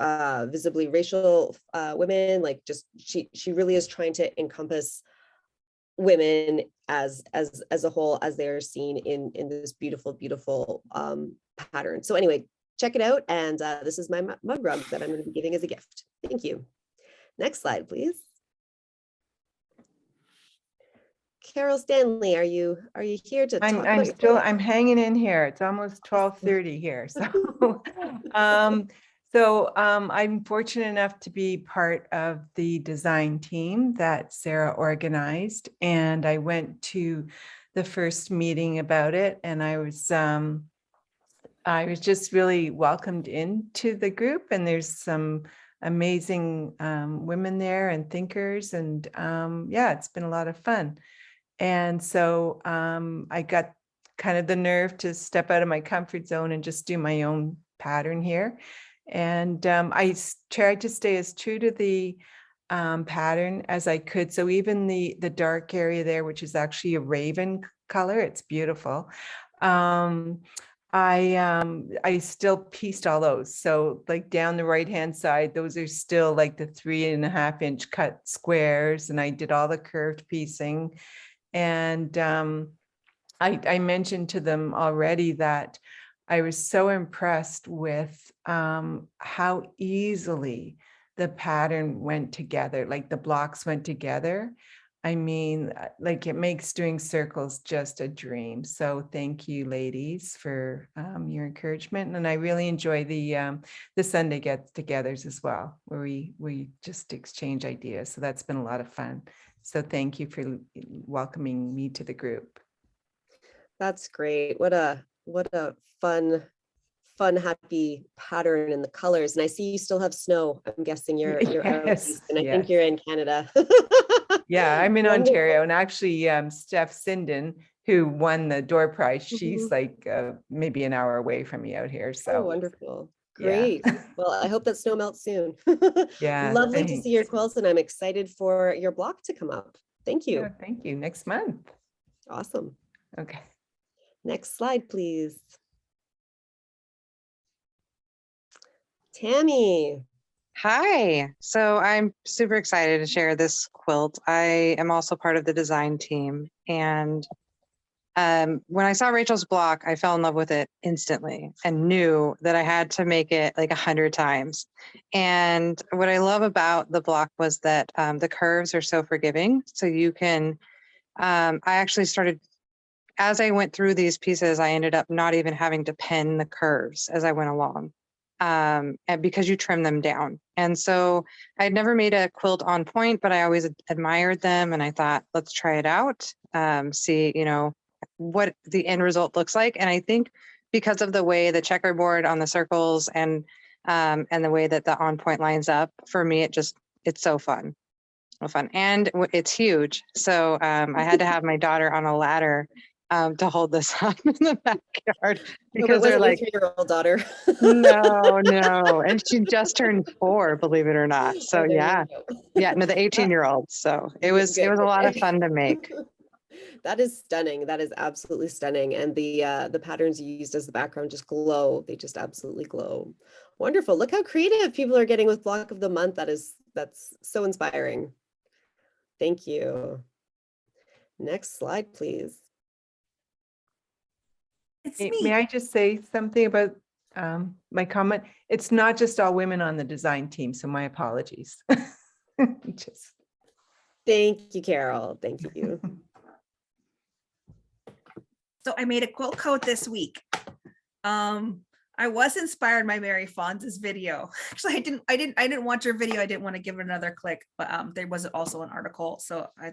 visibly racial women, like just she really is trying to encompass women as a whole, as they are seen in this beautiful pattern. So anyway, check it out. And this is my mug rug that I'm going to be giving as a gift. Thank you. Next slide, please. Carol Stanley, are you here to talk about your quilt? I'm hanging in here. It's almost 12:30 here. So I'm fortunate enough to be part of the design team that Sarah organized, and I went to the first meeting about it, and I was just really welcomed into the group, and there's some amazing women there and thinkers, and yeah, it's been a lot of fun. And so I got kind of the nerve to step out of my comfort zone and just do my own pattern here. And I tried to stay as true to the pattern as I could. So even the dark area there, which is actually a raven color, it's beautiful. I still pieced all those. So like down the right-hand side, those are still like the 3.5 inch cut squares, and I did all the curved piecing. And I mentioned to them already that I was so impressed with how easily the pattern went together, like the blocks went together. I mean, like it makes doing circles just a dream. So thank you, ladies, for your encouragement. And I really enjoy the Sunday get-togethers as well, where we just exchange ideas. So that's been a lot of fun. So thank you for welcoming me to the group. That's great. What a fun, happy pattern in the colors. And I see you still have snow. I'm guessing you're out east, and I think you're in Canada. Yeah, I'm in Wonderful. Ontario, and actually Steph Sinden, who won the door prize, she's like maybe an hour away from me out here. So wonderful. Great. Yeah. Well, I hope that snow melts soon. Yeah, Lovely to see your quilts, and I'm excited for your block to come up. Thank you. Yeah, thank you. Next month. Awesome. Okay. Next slide, please. Tammy. Hi. So I'm super excited to share this quilt. I am also part of the design team. And when I saw Rachel's block, I fell in love with it instantly and knew that I had to make it like 100 times. And what I love about the block was that the curves are so forgiving. So you can, I actually started, as I went through these pieces, I ended up not even having to pen the curves as I went along. And because you trim them down. And so I'd never made a quilt on point, but I always admired them. And I thought, let's try it out, see, what the end result looks like. And I think because of the way the checkerboard on the circles and the way that the on point lines up, for me, it's so fun. And it's huge. So I had to have my daughter on a ladder to hold this up in the backyard because they're like 3-year-old daughter. no. And she just turned 4, believe it or not. So the 18-year-old. So it was a lot of fun to make. That is stunning. That is absolutely stunning. And the patterns you used as the background just glow. They just absolutely glow. Wonderful. Look how creative people are getting with Block of the Month. That's so inspiring. Thank you. Next slide, please. May I just say something about my comment? It's not just all women on the design team, so my apologies. Thank you, Carol. Thank you. So I made a quilt coat this week. I was inspired by Mary Fonz's video. Actually, I didn't watch her video. I didn't want to give it another click, but there was also an article. So I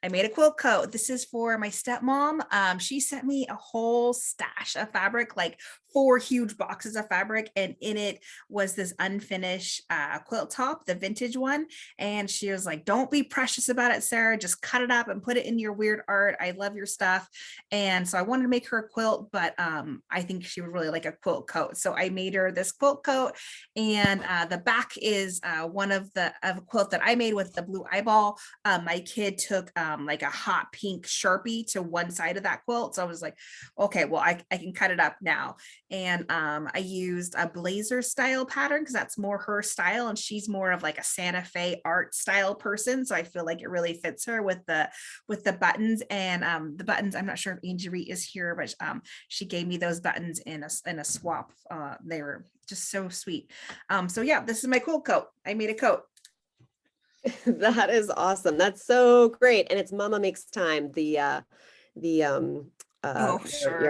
made a quilt coat. This is for my stepmom. She sent me a whole stash of fabric, like 4 huge boxes of fabric, and in it was this unfinished quilt top, the vintage one. And she was like, "Don't be precious about it, Sarah. Just cut it up and put it in your weird art. I love your stuff." And so I wanted to make her a quilt, but I think she would really like a quilt coat. So I made her this quilt coat, and the back is one of a quilt that I made with the blue eyeball. My kid took like a hot pink Sharpie to one side of that quilt. So I was like, okay, well, I can cut it up now. And I used a blazer style pattern because that's more her style, and she's more of like a Santa Fe art style person. So I feel like it really fits her with the buttons. And the buttons, I'm not sure if Angie is here, but she gave me those buttons in a swap. They were just so sweet. So yeah, this is my quilt coat. I made a coat. That is awesome. That's so great. And it's Mama Makes Time, your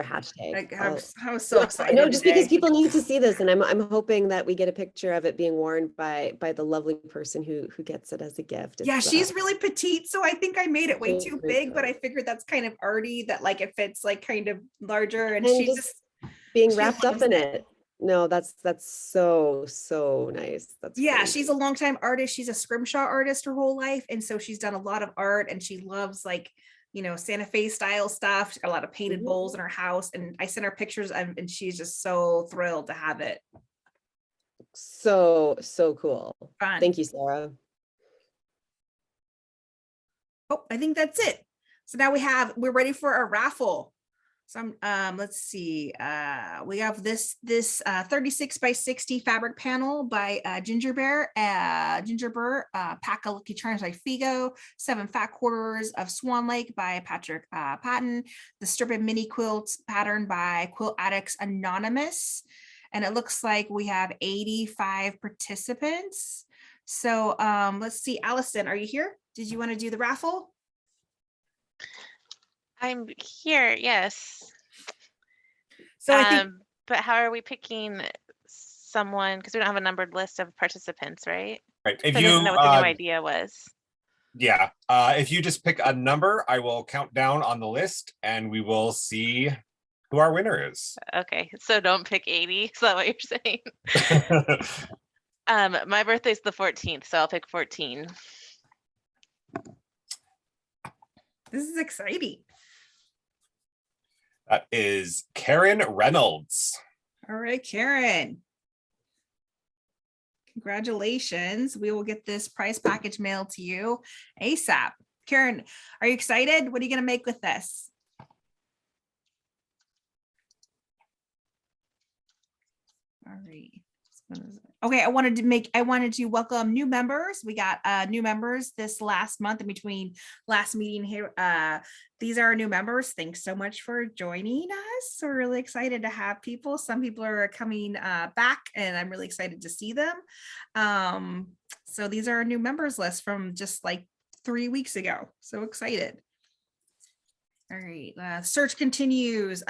hashtag. I was so excited. No, just because people need to see this, and I'm hoping that we get a picture of it being worn by the lovely person who gets it as a gift. Yeah, she's really petite, so I think I made it way too big, but I figured that's kind of arty, that like it fits like kind of larger, and she just being wrapped up in it. No, that's so nice. That's great. She's a longtime artist. She's a scrimshaw artist her whole life, and so she's done a lot of art, and she loves like Santa Fe style stuff. She's got a lot of painted bowls in her house, and I sent her pictures, and she's just so thrilled to have it. So cool. Fun. Thank you, Sarah. Oh, I think that's it. So now we're ready for a raffle. So let's see. We have this 36 by 60 fabric panel by Ginger Bear, Pack of Lucky Charms by Figo, 7 fat quarters of Swan Lake by Patrick Patton, the Stripped Mini Quilt pattern by Quilt Addicts Anonymous, and it looks like we have 85 participants. So let's see, Allison, are you here? Did you want to do the raffle? I'm here, yes. So I think, but how are we picking someone? Because we don't have a numbered list of participants, right? Right. So If I you didn't know what the new idea was. yeah, if you just pick a number, I will count down on the list and we will see who our winner is. Okay, so don't pick 80. Is that what you're saying? My birthday's the 14th, so I'll pick 14. this is exciting. That is Karen Reynolds. All right, Karen. Congratulations. We will get this prize package mailed to you ASAP. Karen, are you excited? What are you going to make with this? All right. Okay, I wanted to welcome new members. We got new members this last month in between last meeting here. These are our new members. Thanks so much for joining us. We're really excited to have people. Some people are coming back and I'm really excited to see them. So these are our new members list from just like 3 weeks ago. So excited. All right, search continues.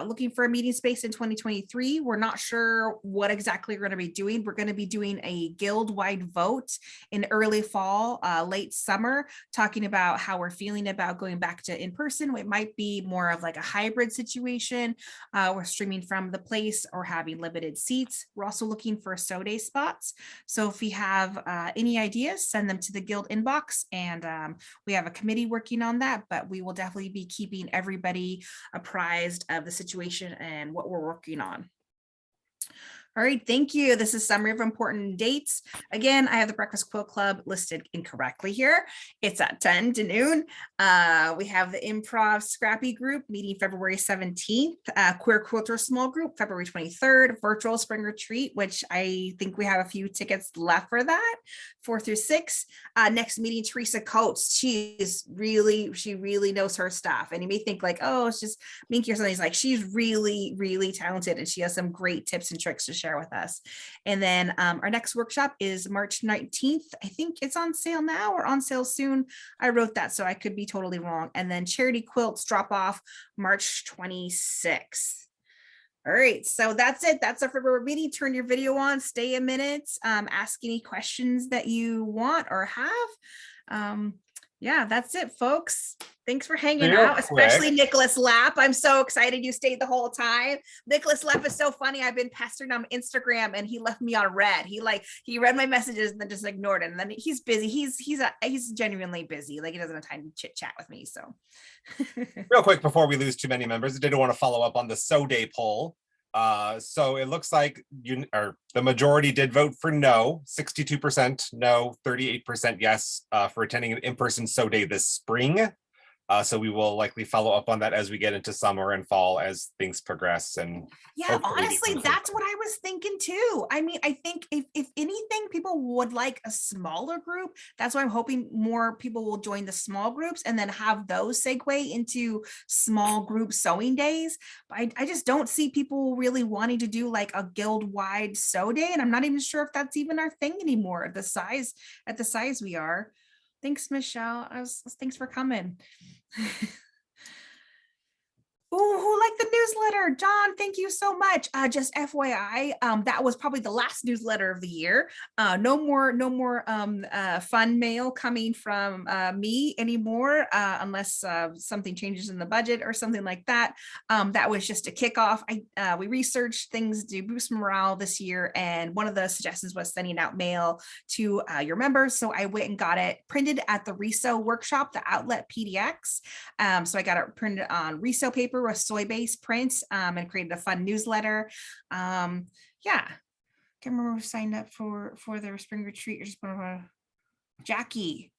Looking for a meeting space in 2023. We're not sure what exactly we're going to be doing. We're going to be doing a guild-wide vote in early fall, late summer, talking about how we're feeling about going back to in-person. It might be more of like a hybrid situation. We're streaming from the place or having limited seats. We're also looking for day spots. So if we have any ideas, send them to the guild inbox, and we have a committee working on that, but we will definitely be keeping everybody apprised of the situation and what we're working on. All right, thank you. This is summary of important dates. Again, I have the Breakfast Quilt Club listed incorrectly here. It's at 10 to noon. We have the Improv Scrappy Group meeting February 17th, Queer Quilter Small Group February 23rd, Virtual Spring Retreat, which I think we have a few tickets left for that, 4 through 6. Next meeting, Teresa Coates. She really knows her stuff. And you may think like, oh, it's just Minky or something. It's like, she's really, really talented and she has some great tips and tricks to share with us. And then our next workshop is March 19th. I think it's on sale now or on sale soon. I wrote that, so I could be totally wrong. And then Charity Quilts drop off March 26th. All right, so that's it. That's our February meeting. Turn your video on, stay a minute, ask any questions that you want or have. Yeah, that's it, folks. Thanks for hanging out, especially Nicholas Lapp. I'm so excited you stayed the whole time. Nicholas Lapp is so funny. I've been pestering on Instagram and he left me on red. He read my messages and then just ignored it. And then he's busy. He's genuinely busy. Like he doesn't have time to chit chat with me. So real quick before we lose too many members, I did want to follow up on the day poll. So it looks like the majority did vote for no, 62% no, 38% yes, for attending an in-person day this spring. So we will likely follow up on that as we get into summer and fall as things progress. And yeah, honestly, that's what I was thinking too. I mean, I think if anything, people would like a smaller group. That's why I'm hoping more people will join the small groups and then have those segue into small group sewing days. But I just don't see people really wanting to do like a guild-wide sew day. And I'm not even sure if that's even our thing anymore at the size we are. Thanks, Michelle. Thanks for coming. Oh, who liked the newsletter? John, thank you so much. Just FYI, that was probably the last newsletter of the year. No more fun mail coming from me anymore, unless something changes in the budget or something like that. That was just a kickoff. We researched things to boost morale this year, and one of the suggestions was sending out mail to your members. So I went and got it printed at the Resew workshop, the Outlet PDX. So I got it printed on Resew paper with soy-based prints, and created a fun newsletter. Yeah, can't remember who signed up for their spring retreat. Or just Jackie.